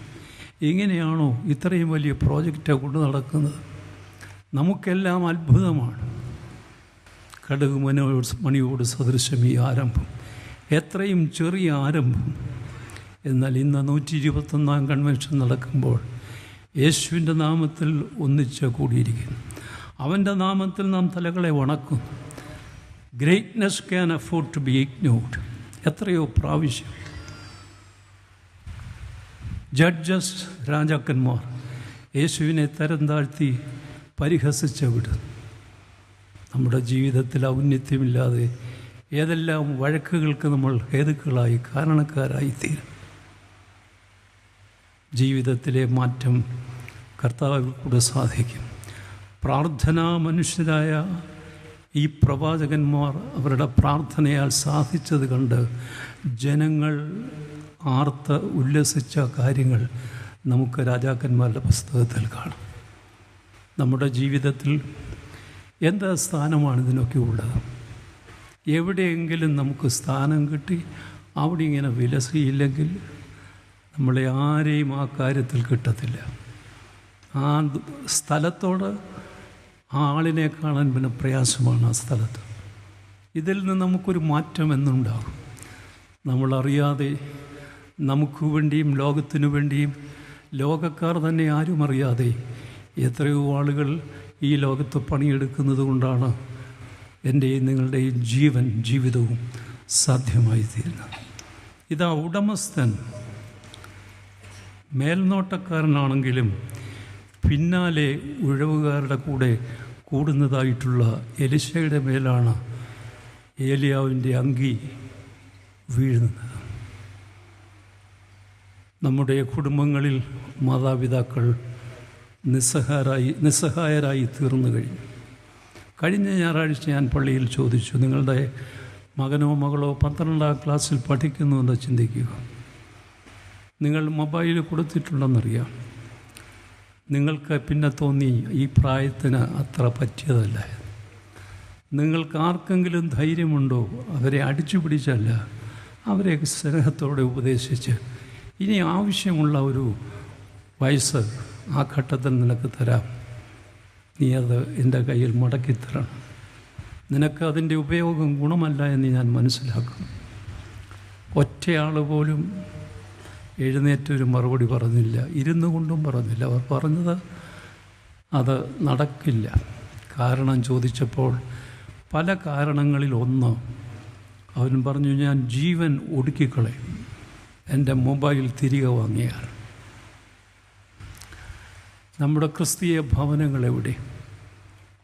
ഇങ്ങനെയാണോ ഇത്രയും വലിയ പ്രോജക്റ്റ് കൊണ്ട് നടക്കുന്നത്? നമുക്കെല്ലാം അത്ഭുതമാണ്. കടുക് മണിയോട് സദൃശം ഈ ആരംഭം, എത്രയും ചെറിയ ആരംഭം. എന്നാൽ ഇന്ന് 121 കൺവെൻഷൻ നടക്കുമ്പോൾ യേശുവിൻ്റെ നാമത്തിൽ ഒന്നിച്ച് കൂടിയിരിക്കുന്നു. അവൻ്റെ നാമത്തിൽ നാം തലകളെ വണക്കുന്നു. Greatness can afford to be ignored. എത്രയോ പ്രാവശ്യം ജഡ്ജസ്, രാജാക്കന്മാർ യേശുവിനെ തരം താഴ്ത്തി പരിഹസിച്ച വിടുന്നു. നമ്മുടെ ജീവിതത്തിൽ ഔന്നത്യമില്ലാതെ ഏതെല്ലാം വഴക്കുകൾക്ക് നമ്മൾ ഹേതുക്കളായി കാരണക്കാരായിത്തീരും. ജീവിതത്തിലെ മാറ്റം കർത്താവിൽ കൂടെ സാധിക്കും. പ്രാർത്ഥനാ മനുഷ്യരായ ഈ പ്രവാചകന്മാർ അവരുടെ പ്രാർത്ഥനയാൽ സാധിച്ചത് കണ്ട് ജനങ്ങൾ ആർത്ത് ഉല്ലസിച്ച കാര്യങ്ങൾ നമുക്ക് രാജാക്കന്മാരുടെ പുസ്തകത്തിൽ കാണാം. നമ്മുടെ ജീവിതത്തിൽ എന്താ സ്ഥാനമാണ് ഇതിനൊക്കെ ഉള്ളത്? എവിടെയെങ്കിലും നമുക്ക് സ്ഥാനം കിട്ടി അവിടെ ഇങ്ങനെ വിലസിയില്ലെങ്കിൽ നമ്മളെ ആരെയും ആ കാര്യത്തിൽ കിട്ടത്തില്ല. ആ സ്ഥലത്തോട് ആ ആളിനെ കാണാൻ പിന്നെ പ്രയാസമാണ് ആ സ്ഥലത്ത്. ഇതിൽ നിന്ന് നമുക്കൊരു മാറ്റം എന്നുണ്ടാകും. നമ്മളറിയാതെ നമുക്ക് വേണ്ടിയും ലോകത്തിനു വേണ്ടിയും ലോകക്കാർ തന്നെ ആരും അറിയാതെ എത്രയോ ആളുകൾ ഈ ലോകത്ത് പണിയെടുക്കുന്നത് കൊണ്ടാണ് എൻ്റെയും നിങ്ങളുടെയും ജീവിതവും സാധ്യമായി തീരുന്നത്. ഇതാ ഉടമസ്ഥൻ മേൽനോട്ടക്കാരനാണെങ്കിലും പിന്നാലെ ഉഴവുകാരുടെ കൂടെ കൂടുന്നതായിട്ടുള്ള എലിശയുടെ മേലാണ് ഏലിയാവിൻ്റെ അങ്കി വീഴുന്നത്. നമ്മുടെ കുടുംബങ്ങളിൽ മാതാപിതാക്കൾ നിസ്സഹായരായി തീർന്നു കഴിഞ്ഞു. കഴിഞ്ഞ ഞായറാഴ്ച ഞാൻ പള്ളിയിൽ ചോദിച്ചു, നിങ്ങളുടെ മകനോ മകളോ 12ാം ക്ലാസ്സിൽ പഠിക്കുന്നുവെന്ന് ചിന്തിക്കുക. നിങ്ങൾ മൊബൈൽ കൊടുത്തിട്ടുണ്ടെന്നറിയാം. നിങ്ങൾക്ക് പിന്നെ തോന്നി ഈ പ്രായത്തിന് അത്ര പറ്റിയതല്ല. നിങ്ങൾക്ക് ആർക്കെങ്കിലും ധൈര്യമുണ്ടോ അവരെ അടിച്ചു പിടിച്ചല്ല, അവരെ സ്നേഹത്തോടെ ഉപദേശിച്ച് ഇനി ആവശ്യമുള്ള ഒരു വയസ്സ് ആ ഘട്ടത്തിൽ നിനക്ക് തരാം, നീ അത് എൻ്റെ കയ്യിൽ മടക്കിത്തരണം, നിനക്ക് അതിൻ്റെ ഉപയോഗം ഗുണമല്ല എന്ന് ഞാൻ മനസ്സിലാക്കും. ഒറ്റയാൾ പോലും എഴുന്നേറ്റൊരു മറുപടി പറഞ്ഞില്ല, ഇരുന്നു കൊണ്ടും പറഞ്ഞില്ല. അവർ പറഞ്ഞത് അത് നടക്കില്ല. കാരണം ചോദിച്ചപ്പോൾ പല കാരണങ്ങളിൽ ഒന്ന് അവൻ പറഞ്ഞു, ഞാൻ ജീവൻ ഒടുക്കിക്കളയും എൻ്റെ മൊബൈൽ തിരികെ വാങ്ങിയാൽ. നമ്മുടെ ക്രിസ്തീയ ഭവനങ്ങളെവിടെ?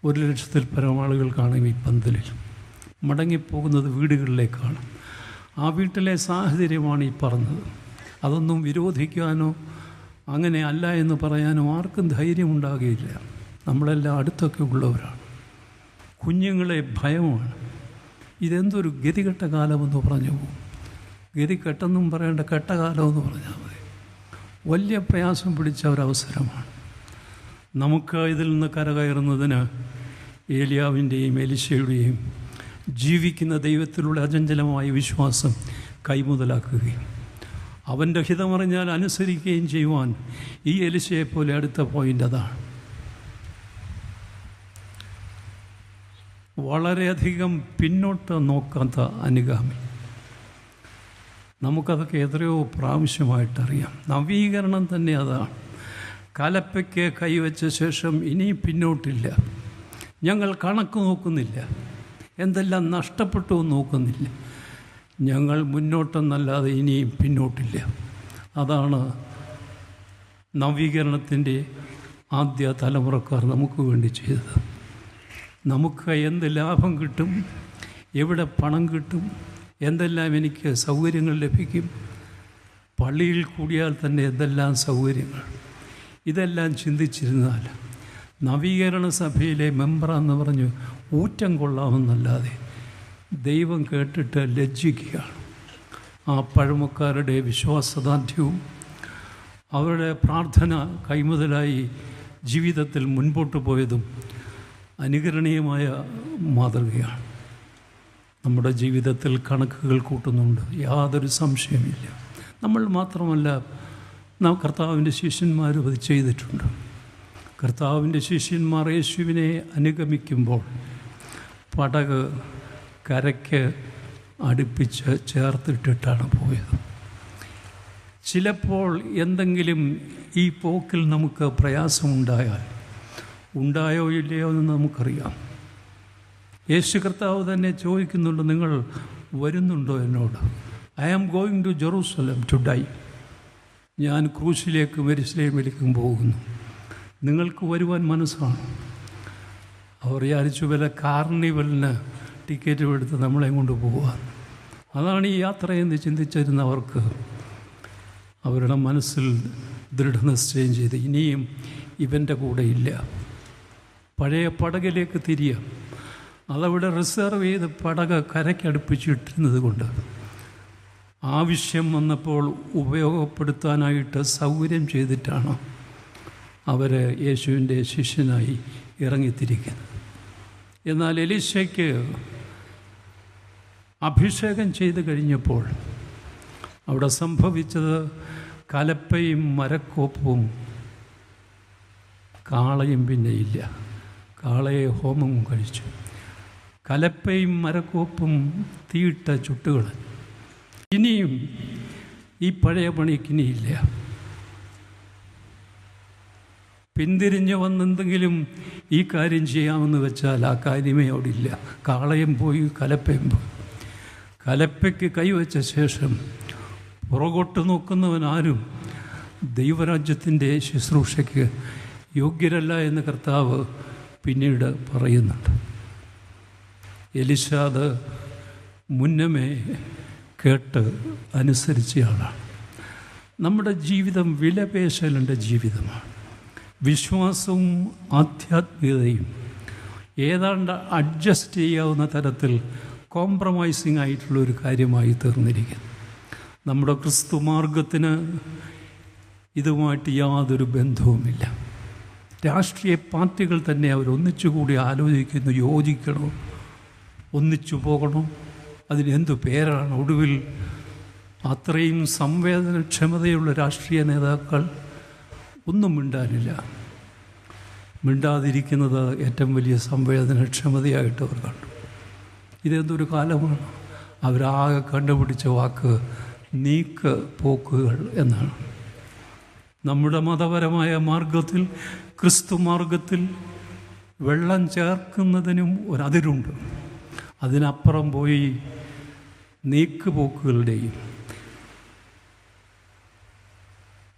1,00,000-ൽ പരം ആളുകൾ കാണും ഈ പന്തലിൽ. മടങ്ങിപ്പോകുന്നത് വീടുകളിലേക്കാണ്. ആ വീട്ടിലെ സാഹചര്യമാണ് ഈ പറഞ്ഞത്. അതൊന്നും വിരോധിക്കാനോ അങ്ങനെ അല്ല എന്ന് പറയാനോ ആർക്കും ധൈര്യമുണ്ടാകുകയില്ല. നമ്മളെല്ലാം അടുത്തൊക്കെ ഉള്ളവരാണ്. കുഞ്ഞുങ്ങളെ ഭയമാണ്. ഇതെന്തൊരു ഗതികെട്ട കാലമെന്ന് പറഞ്ഞു പോകും. ഗതികെട്ടെന്നും പറയേണ്ട കെട്ടകാലമെന്ന് പറഞ്ഞാൽ മതി. വലിയ പ്രയാസം പിടിച്ച ഒരവസരമാണ്. നമുക്ക് ഇതിൽ നിന്ന് കരകയറുന്നതിന് ഏലിയാവിൻ്റെയും എലിശയുടെയും ജീവിക്കുന്ന ദൈവത്തിലുള്ള അചഞ്ചലമായ വിശ്വാസം കൈമുതലാക്കുകയും അവൻ്റെ ഹിതമറിഞ്ഞാൽ അനുസരിക്കുകയും ചെയ്യുവാൻ ഈ എലിശയെപ്പോലെ അടുത്ത പോയിൻ്റ് അതാണ്. വളരെയധികം പിന്നോട്ട് നോക്കാത്ത അനുഗാമി. നമുക്കതൊക്കെ എത്രയോ പ്രാവശ്യമായിട്ടറിയാം. നവീകരണം തന്നെ അതാണ്. കലപ്പയ്ക്ക് കൈവച്ച ശേഷം ഇനിയും പിന്നോട്ടില്ല. ഞങ്ങൾ കണക്ക് നോക്കുന്നില്ല, എന്തെല്ലാം നഷ്ടപ്പെട്ടു നോക്കുന്നില്ല. ഞങ്ങൾ മുന്നോട്ടെന്നല്ലാതെ ഇനിയും പിന്നോട്ടില്ല. അതാണ് നവീകരണത്തിൻ്റെ ആദ്യ തലമുറക്കാർ നമുക്ക് വേണ്ടി ചെയ്തത്. നമുക്ക് എന്ത് ലാഭം കിട്ടും, എവിടെ പണം കിട്ടും, എന്തെല്ലാം എനിക്ക് സൗകര്യങ്ങൾ ലഭിക്കും, പള്ളിയിൽ കൂടിയാൽ തന്നെ എന്തെല്ലാം സൗകര്യങ്ങൾ, ഇതെല്ലാം ചിന്തിച്ചിരുന്നാൽ നവീകരണ സഭയിലെ മെമ്പറാന്ന് പറഞ്ഞ് ഊറ്റം കൊള്ളാമെന്നല്ലാതെ ദൈവം കേട്ടിട്ട് ലജ്ജിക്കുകയാണ്. ആ പഴമക്കാരുടെ വിശ്വാസദാർഢ്യവും അവരുടെ പ്രാർത്ഥന കൈമുതലായി ജീവിതത്തിൽ മുൻപോട്ട് പോയതും അനുകരണീയമായ മാതൃകയാണ്. നമ്മുടെ ജീവിതത്തിൽ കണക്കുകൾ കൂട്ടുന്നുണ്ട്, യാതൊരു സംശയമില്ല. നമ്മൾ മാത്രമല്ല, നാം കർത്താവിൻ്റെ ശിഷ്യന്മാരും അത് ചെയ്തിട്ടുണ്ട്. കർത്താവിൻ്റെ ശിഷ്യന്മാർ യേശുവിനെ അനുഗമിക്കുമ്പോൾ പടക് കരയ്ക്ക് അടുപ്പിച്ച് ചേർത്തിട്ടിട്ടാണ് പോയത്. ചിലപ്പോൾ എന്തെങ്കിലും ഈ പോക്കിൽ നമുക്ക് പ്രയാസമുണ്ടായാൽ, ഉണ്ടായോ ഇല്ലയോ എന്ന് നമുക്കറിയാം. യേശു കർത്താവ് തന്നെ ചോദിക്കുന്നുണ്ട്, നിങ്ങൾ വരുന്നുണ്ടോ എന്നോട്? I am going to Jerusalem to die. ഞാൻ ക്രൂശിലേക്കും യെരുശലേമിലേക്കും പോകുന്നു. നിങ്ങൾക്ക് വരുവാൻ മനസ്സാണ്? അവർ വിചാരിച്ചു വല്ല കാർണിവലിന് ടിക്കറ്റ് എടുത്ത് നമ്മളെ കൊണ്ട് പോകാൻ. അതാണ് ഈ യാത്രയെന്ന് ചിന്തിച്ചിരുന്നവർക്ക് അവരുടെ മനസ്സിൽ ദൃഢനിശ്ചയം ചെയ്ത് ഇനിയും ഇവൻ്റെ കൂടെ ഇല്ല, പഴയ പടകിലേക്ക് തിരിയാം. അതവിടെ റിസർവ് ചെയ്ത് പടക കരയ്ക്കടുപ്പിച്ചിട്ടിരുന്നത് കൊണ്ട് ആവശ്യം വന്നപ്പോൾ ഉപയോഗപ്പെടുത്താനായിട്ട് സൗകര്യം ചെയ്തിട്ടാണ് അവർ യേശുവിൻ്റെ ശിഷ്യനായി ഇറങ്ങിത്തിരിക്കുന്നത്. എന്നാൽ എലീശയ്ക്ക് അഭിഷേകം ചെയ്ത് കഴിഞ്ഞപ്പോൾ അവിടെ സംഭവിച്ചത് കലപ്പയും മരക്കോപ്പും കാളയും പിന്നെ ഇല്ല. കാളയെ ഹോമം കഴിച്ചു. കലപ്പയും മരക്കോപ്പും തീയിട്ട ചുട്ടുകൾ. ഇനിയും ഈ പഴയ പണിക്കിനിയില്ല. പിന്തിരിഞ്ഞ് വന്നെന്തെങ്കിലും ഈ കാര്യം ചെയ്യാമെന്ന് വെച്ചാൽ ആ കാര്യമേ അവിടെ ഇല്ല. കാളയും പോയി, കലപ്പയും പോയി. കലപ്പയ്ക്ക് കൈവച്ച ശേഷം പുറകോട്ട് നോക്കുന്നവനാരും ദൈവരാജ്യത്തിൻ്റെ ശുശ്രൂഷയ്ക്ക് യോഗ്യരല്ല എന്ന് കർത്താവ് പിന്നീട് പറയുന്നുണ്ട്. എലിശ അത് മുന്നമേ കേട്ട് അനുസരിച്ചയാളാണ്. നമ്മുടെ ജീവിതം വിലപേശലിൻ്റെ ജീവിതമാണ്. വിശ്വാസവും ആധ്യാത്മികതയും ഏതാണ്ട് അഡ്ജസ്റ്റ് ചെയ്യാവുന്ന തരത്തിൽ കോംപ്രമൈസിങ് ആയിട്ടുള്ളൊരു കാര്യമായി തീർന്നിരിക്കുന്നു. നമ്മുടെ ക്രിസ്തു മാർഗത്തിന് ഇതുമായിട്ട് യാതൊരു ബന്ധവുമില്ല. രാഷ്ട്രീയ പാർട്ടികൾ തന്നെ അവരൊന്നിച്ചുകൂടി ആലോചിക്കുന്നു, യോജിക്കണോ, ഒന്നിച്ചു പോകണോ, അതിനെന്തു പേരാണ്. ഒടുവിൽ അത്രയും സംവേദനക്ഷമതയുള്ള രാഷ്ട്രീയ നേതാക്കൾ ഒന്നും മിണ്ടാനില്ല. മിണ്ടാതിരിക്കുന്നത് ഏറ്റവും വലിയ സംവേദനക്ഷമതയായിട്ട് അവർ കണ്ടു. ഇതെന്തൊരു കാലമാണ്. അവരാകെ കണ്ടുപിടിച്ച വാക്ക് നീക്ക് പോക്കുകൾ എന്നാണ്. നമ്മുടെ മതപരമായ മാർഗത്തിൽ, ക്രിസ്തു മാർഗത്തിൽ വെള്ളം ചേർക്കുന്നതിനും ഒരതിരുണ്ട്. അതിനപ്പുറം പോയി നീക്കുപോക്കുകളുടെയും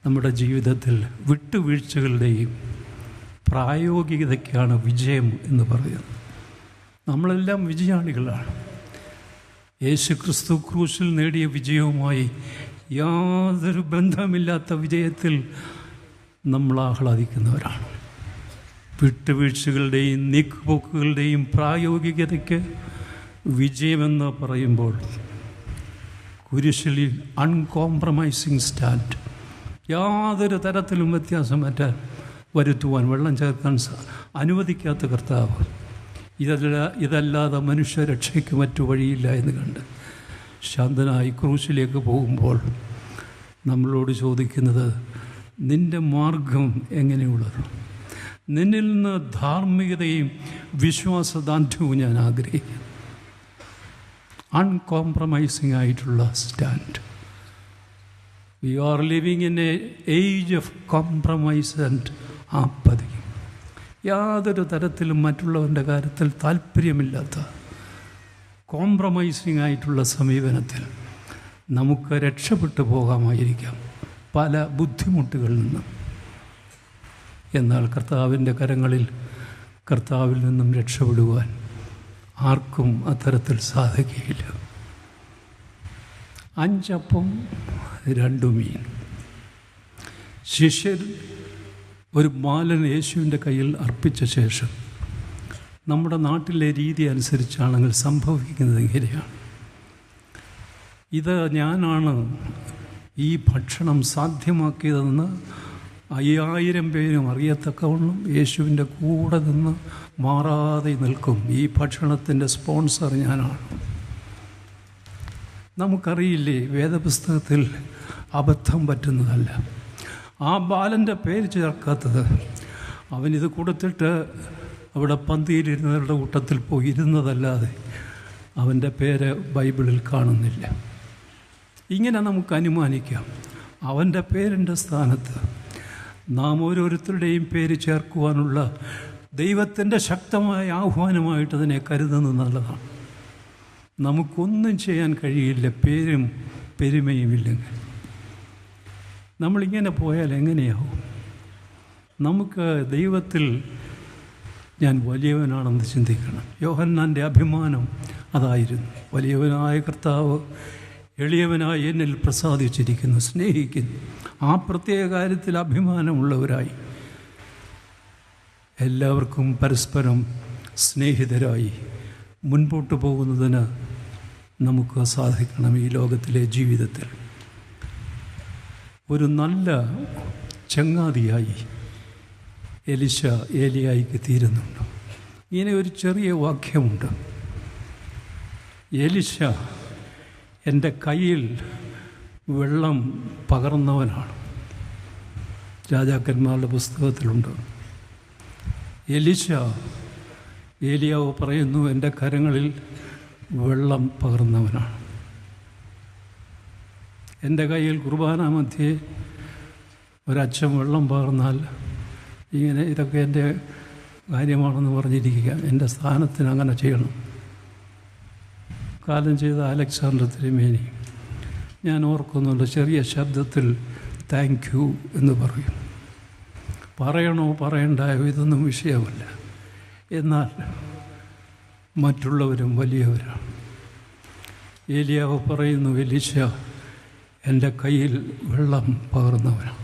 നമ്മുടെ ജീവിതത്തിൽ വിട്ടുവീഴ്ചകളുടെയും പ്രായോഗികതയ്ക്കാണ് വിജയം എന്ന് പറയുന്നത്. നമ്മളെല്ലാം വിജയാളികളാണ്. യേശു ക്രിസ്തു ക്രൂശിൽ നേടിയ വിജയവുമായി യാതൊരു ബന്ധമില്ലാത്ത വിജയത്തിൽ നമ്മൾ ആഹ്ലാദിക്കുന്നവരാണ്. വിട്ടുവീഴ്ചകളുടെയും നീക്കുപോക്കുകളുടെയും പ്രായോഗികതയ്ക്ക് വിജയമെന്ന് പറയുമ്പോൾ കുരിശിൽ അൺകോംപ്രമൈസിങ് സ്റ്റാൻഡ്, യാതൊരു തരത്തിലും വ്യത്യാസം വരുത്തുവാൻ, വെള്ളം ചേർക്കാൻ അനുവദിക്കാത്ത കർത്താവ്, ഇതല്ലാതെ മനുഷ്യരക്ഷയ്ക്ക് മറ്റു വഴിയില്ല എന്ന് കണ്ട് ശാന്തനായി ക്രൂശിലേക്ക് പോകുമ്പോൾ നമ്മളോട് ചോദിക്കുന്നത്, നിൻ്റെ മാർഗം എങ്ങനെയുള്ളത്? നിന്നിൽ നിന്ന് ധാർമ്മികതയും വിശ്വാസദാർഢ്യവും ഞാൻ ആഗ്രഹിക്കുന്നു. അൺകോംപ്രമൈസിങ് ആയിട്ടുള്ള stand. We are living in a age of compromise and apathy. യാതൊരു തരത്തിലും മറ്റുള്ളവൻ്റെ കാര്യത്തിൽ താല്പര്യമില്ലാത്ത കോംപ്രമൈസിങ് ആയിട്ടുള്ള സമീപനത്തിൽ നമുക്ക് രക്ഷപ്പെട്ടു പോകാമായിരിക്കാം പല ബുദ്ധിമുട്ടുകളിൽ നിന്നും. എന്നാൽ കർത്താവിൻ്റെ കരങ്ങളിൽ, കർത്താവിൽ നിന്നും രക്ഷപ്പെടുവാൻ ആർക്കും അത്തരത്തിൽ സാധിക്കുകയില്ല. 5 അപ്പം 2 മീൻ. ശിഷ്യർ ഒരു ബാലൻ യേശുവിൻ്റെ കയ്യിൽ അർപ്പിച്ച ശേഷം നമ്മുടെ നാട്ടിലെ രീതി അനുസരിച്ചാണെങ്കിൽ സംഭവിക്കുന്നത് ഇങ്ങനെയാണ്. ഇത് ഞാനാണ് ഈ ഭക്ഷണം സാധ്യമാക്കിയതെന്ന് 5000 പേരും അറിയത്തക്കവണ്ണം യേശുവിൻ്റെ കൂടെ നിന്ന് മാറാതെ നിൽക്കും. ഈ ഭക്ഷണത്തിൻ്റെ സ്പോൺസർ ഞാനാണ്. നമുക്കറിയില്ലേ, വേദപുസ്തകത്തിൽ അബദ്ധം പറ്റുന്നതല്ല. ആ ബാലൻ്റെ പേര് ചേർക്കാത്തത്, അവനിത് കൊടുത്തിട്ട് അവിടെ പന്തിയിലിരുന്നവരുടെ കൂട്ടത്തിൽ പോയി ഇരുന്നതല്ലാതെ അവൻ്റെ പേര് ബൈബിളിൽ കാണുന്നില്ല. ഇങ്ങനെ നമുക്ക് അനുമാനിക്കാം. അവൻ്റെ പേരിൻ്റെ സ്ഥാനത്ത് നാം ഓരോരുത്തരുടെയും പേര് ചേർക്കുവാനുള്ള ദൈവത്തിൻ്റെ ശക്തമായ ആഹ്വാനമായിട്ട് അതിനെ കരുതുന്നത് നല്ലതാണ്. നമുക്കൊന്നും ചെയ്യാൻ കഴിയില്ല പേരും പെരുമയും ഇല്ലെങ്കിൽ. നമ്മളിങ്ങനെ പോയാൽ എങ്ങനെയാവും? നമുക്ക് ദൈവത്തിൽ ഞാൻ വലിയവനാണെന്ന് ചിന്തിക്കണം. യോഹന്നാൻ്റെ അഭിമാനം അതായിരുന്നു. വലിയവനായ കർത്താവ് എളിയവനായി എന്നിൽ പ്രസാദിച്ചിരിക്കുന്നു, സ്നേഹിക്കുന്നു. ആ പ്രത്യേക കാര്യത്തിൽ അഭിമാനമുള്ളവരായി എല്ലാവർക്കും പരസ്പരം സ്നേഹിതരായി മുൻപോട്ട് പോകുന്നതിന് നമുക്ക് സാധിക്കണം. ഈ ലോകത്തിലെ ജീവിതത്തിൽ ഒരു നല്ല ചങ്ങാതിയായി എലിശ ഏലിയായിക്ക് തീരുന്നുണ്ട്. ഇങ്ങനെ ഒരു ചെറിയ വാക്യമുണ്ട്, എലിശ എൻ്റെ കയ്യിൽ വെള്ളം പകർന്നവനാണ്. രാജാക്കന്മാരുടെ പുസ്തകത്തിലുണ്ട്. ഏലിയാവ് പറയുന്നു, എൻ്റെ കരങ്ങളിൽ വെള്ളം പകർന്നവനാണ്. എൻ്റെ കയ്യിൽ കുർബാന മധ്യേ ഒരച്ഛൻ വെള്ളം പകർന്നാൽ ഇങ്ങനെ ഇതൊക്കെ എൻ്റെ കാര്യമാണെന്ന് പറഞ്ഞിരിക്കുക. എൻ്റെ സ്ഥാനത്തിന് അങ്ങനെ ചെയ്യണം. കാലം ചെയ്ത അലക്സാണ്ടർ തിരുമേനി ഞാൻ ഓർക്കുന്നുണ്ട്, ചെറിയ ശബ്ദത്തിൽ താങ്ക് യു എന്ന് പറയും. പറയണോ പറയണ്ടായോ ഇതൊന്നും വിഷയമല്ല. എന്നാൽ മറ്റുള്ളവരും വലിയവരാണ്. ഏലിയാവ് പറയുന്നു, എലീശ എൻ്റെ കയ്യിൽ വെള്ളം പകർന്നവനാണ്.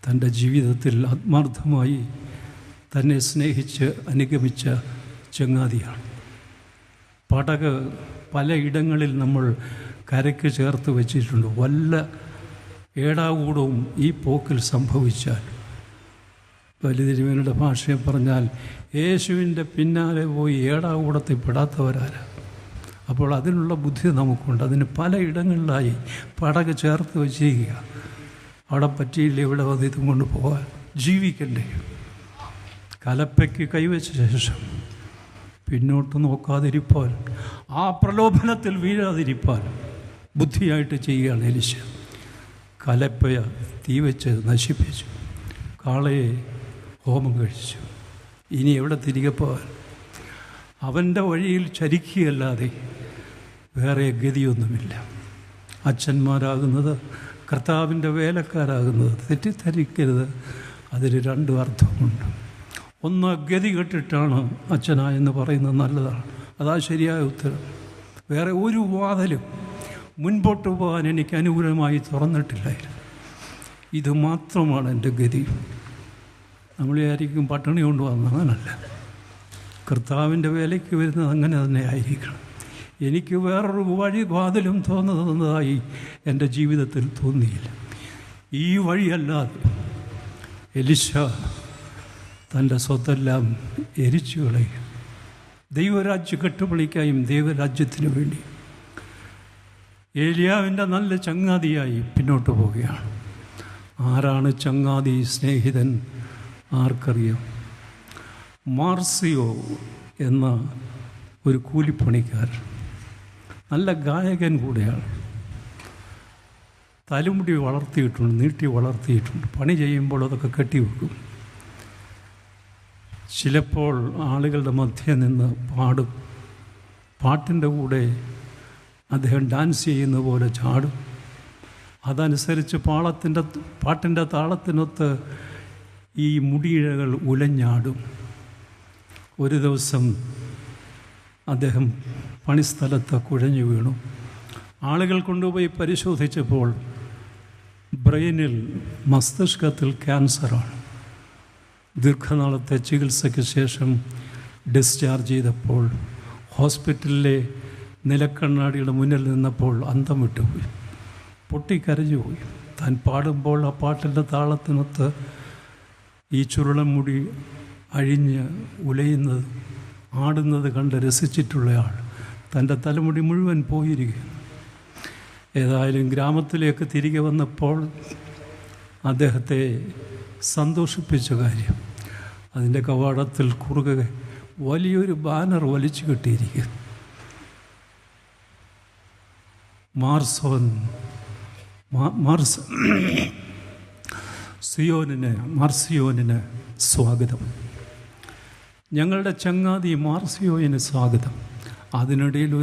തൻ്റെ ജീവിതത്തിൽ ആത്മാർത്ഥമായി തന്നെ സ്നേഹിച്ച് അനുഗമിച്ച ചങ്ങാതിയാണ്. പടക് പലയിടങ്ങളിൽ നമ്മൾ കരയ്ക്ക് ചേർത്ത് വച്ചിട്ടുണ്ട്. വല്ല ഏടാകൂടവും ഈ പോക്കിൽ സംഭവിച്ചാൽ, വലിയ ഭാഷയെ പറഞ്ഞാൽ, യേശുവിൻ്റെ പിന്നാലെ പോയി ഏടാകൂടത്തിൽ പെടാത്തവരാരാ? അപ്പോൾ അതിനുള്ള ബുദ്ധി നമുക്കുണ്ട്. അതിന് പലയിടങ്ങളിലായി പടക് ചേർത്ത് വച്ചിരിക്കുക. അവിടെ പറ്റിയില്ല, ഇവിടെ വന്ന് ഇതും കൊണ്ട് പോകാൻ ജീവിക്കണ്ടേ? കലപ്പയ്ക്ക് കൈവച്ച ശേഷം പിന്നോട്ട് നോക്കാതിരിപ്പാൻ, ആ പ്രലോഭനത്തിൽ വീഴാതിരിപ്പാൻ ബുദ്ധിയായിട്ട് ചെയ്യുകയാണ് എലീശ. കലപ്പയ തീ വെച്ച് നശിപ്പിച്ചു, കാളയെ ഹോമം കഴിച്ചു. ഇനി എവിടെ തിരികെ പോകാൻ? അവൻ്റെ വഴിയിൽ ചരിക്കുകയല്ലാതെ വേറെ ഗതിയൊന്നുമില്ല. അച്ഛന്മാരാകുന്നത്, കർത്താവിൻ്റെ വേലക്കാരാകുന്നത് തെറ്റിദ്ധരിക്കരുത്. അതിൽ രണ്ട് അർത്ഥമുണ്ട്. ഒന്ന്, ഗതി കെട്ടിട്ടാണ് അച്ഛനായെന്ന് പറയുന്നത് നല്ലതാണ്, അതാ ശരിയായ ഉത്തരം. വേറെ ഒരു വാതിലും മുൻപോട്ട് പോകാൻ എനിക്ക് അനുകൂലമായി തുറന്നിട്ടില്ലായിരുന്നു. ഇത് മാത്രമാണ് എൻ്റെ ഗതി. നമ്മൾ വിചാരിക്കും പട്ടിണി കൊണ്ടുവന്ന, അങ്ങനല്ല. കർത്താവിൻ്റെ വേലയ്ക്ക് വരുന്നത് അങ്ങനെ തന്നെ ആയിരിക്കണം. എനിക്ക് വേറൊരു വാതിലും തോന്നുന്നതായി എൻ്റെ ജീവിതത്തിൽ തോന്നിയില്ല. ഈ വഴിയല്ലാതെ എലീശ തൻ്റെ സ്വത്തെല്ലാം എരിച്ചു കളയും. ദൈവരാജ്യ കെട്ടുപണിക്കായും ദൈവരാജ്യത്തിനു വേണ്ടി ഏലിയാവിൻ്റെ നല്ല ചങ്ങാതിയായി പിന്നോട്ട് പോവുകയാണ്. ആരാണ് ചങ്ങാതി, സ്നേഹിതൻ? ആർക്കറിയാം? മാർസിയോ എന്ന ഒരു കൂലിപ്പണിക്കാരൻ, നല്ല ഗായകൻ കൂടെയാണ്. തലമുടി വളർത്തിയിട്ടുണ്ട്, നീട്ടി വളർത്തിയിട്ടുണ്ട്. പണി ചെയ്യുമ്പോൾ അതൊക്കെ കെട്ടിവെക്കും. ചിലപ്പോൾ ആളുകളുടെ മധ്യേ നിന്ന് പാടും. പാട്ടിൻ്റെ കൂടെ അദ്ദേഹം ഡാൻസ് ചെയ്യുന്ന പോലെ ചാടും. അതനുസരിച്ച് പാട്ടിൻ്റെ താളത്തിനൊത്ത് ഈ മുടിയിഴകൾ ഉലഞ്ഞാടും. ഒരു ദിവസം അദ്ദേഹം പണിസ്ഥലത്ത് കുഴഞ്ഞു വീണു. ആളുകൾ കൊണ്ടുപോയി പരിശോധിച്ചപ്പോൾ ബ്രെയിനിൽ, മസ്തിഷ്കത്തിൽ ക്യാൻസറാണ്. ദീർഘനാളത്തെ ചികിത്സയ്ക്ക് ശേഷം ഡിസ്ചാർജ് ചെയ്തപ്പോൾ ഹോസ്പിറ്റലിലെ നിലക്കണ്ണാടിയുടെ മുന്നിൽ നിന്നപ്പോൾ അന്തം വിട്ടുപോയി, പൊട്ടിക്കരഞ്ഞുപോയി. താൻ പാടുമ്പോൾ ആ പാട്ടിൻ്റെ താളത്തിനൊത്ത് ഈ ചുരുളൻ മുടി അഴിഞ്ഞ് ഉലയുന്നത്, ആടുന്നത് കണ്ട് രസിച്ചിട്ടുള്ളയാൾ തൻ്റെ തലമുടി മുഴുവൻ പോയിരിക്കുന്നു. ഏതായാലും ഗ്രാമത്തിലേക്ക് തിരികെ വന്നപ്പോൾ അദ്ദേഹത്തെ സന്തോഷിപ്പിച്ച കാര്യം, അതിൻ്റെ കവാടത്തിൽ കുറുകെ വലിയൊരു ബാനർ വലിച്ചു കെട്ടിയിരിക്കുന്നു. മാർസിയോനിന് സ്വാഗതം. ഞങ്ങളുടെ ചങ്ങാതി മാർസിയോന് സ്വാഗതം. അതിനിടയിൽ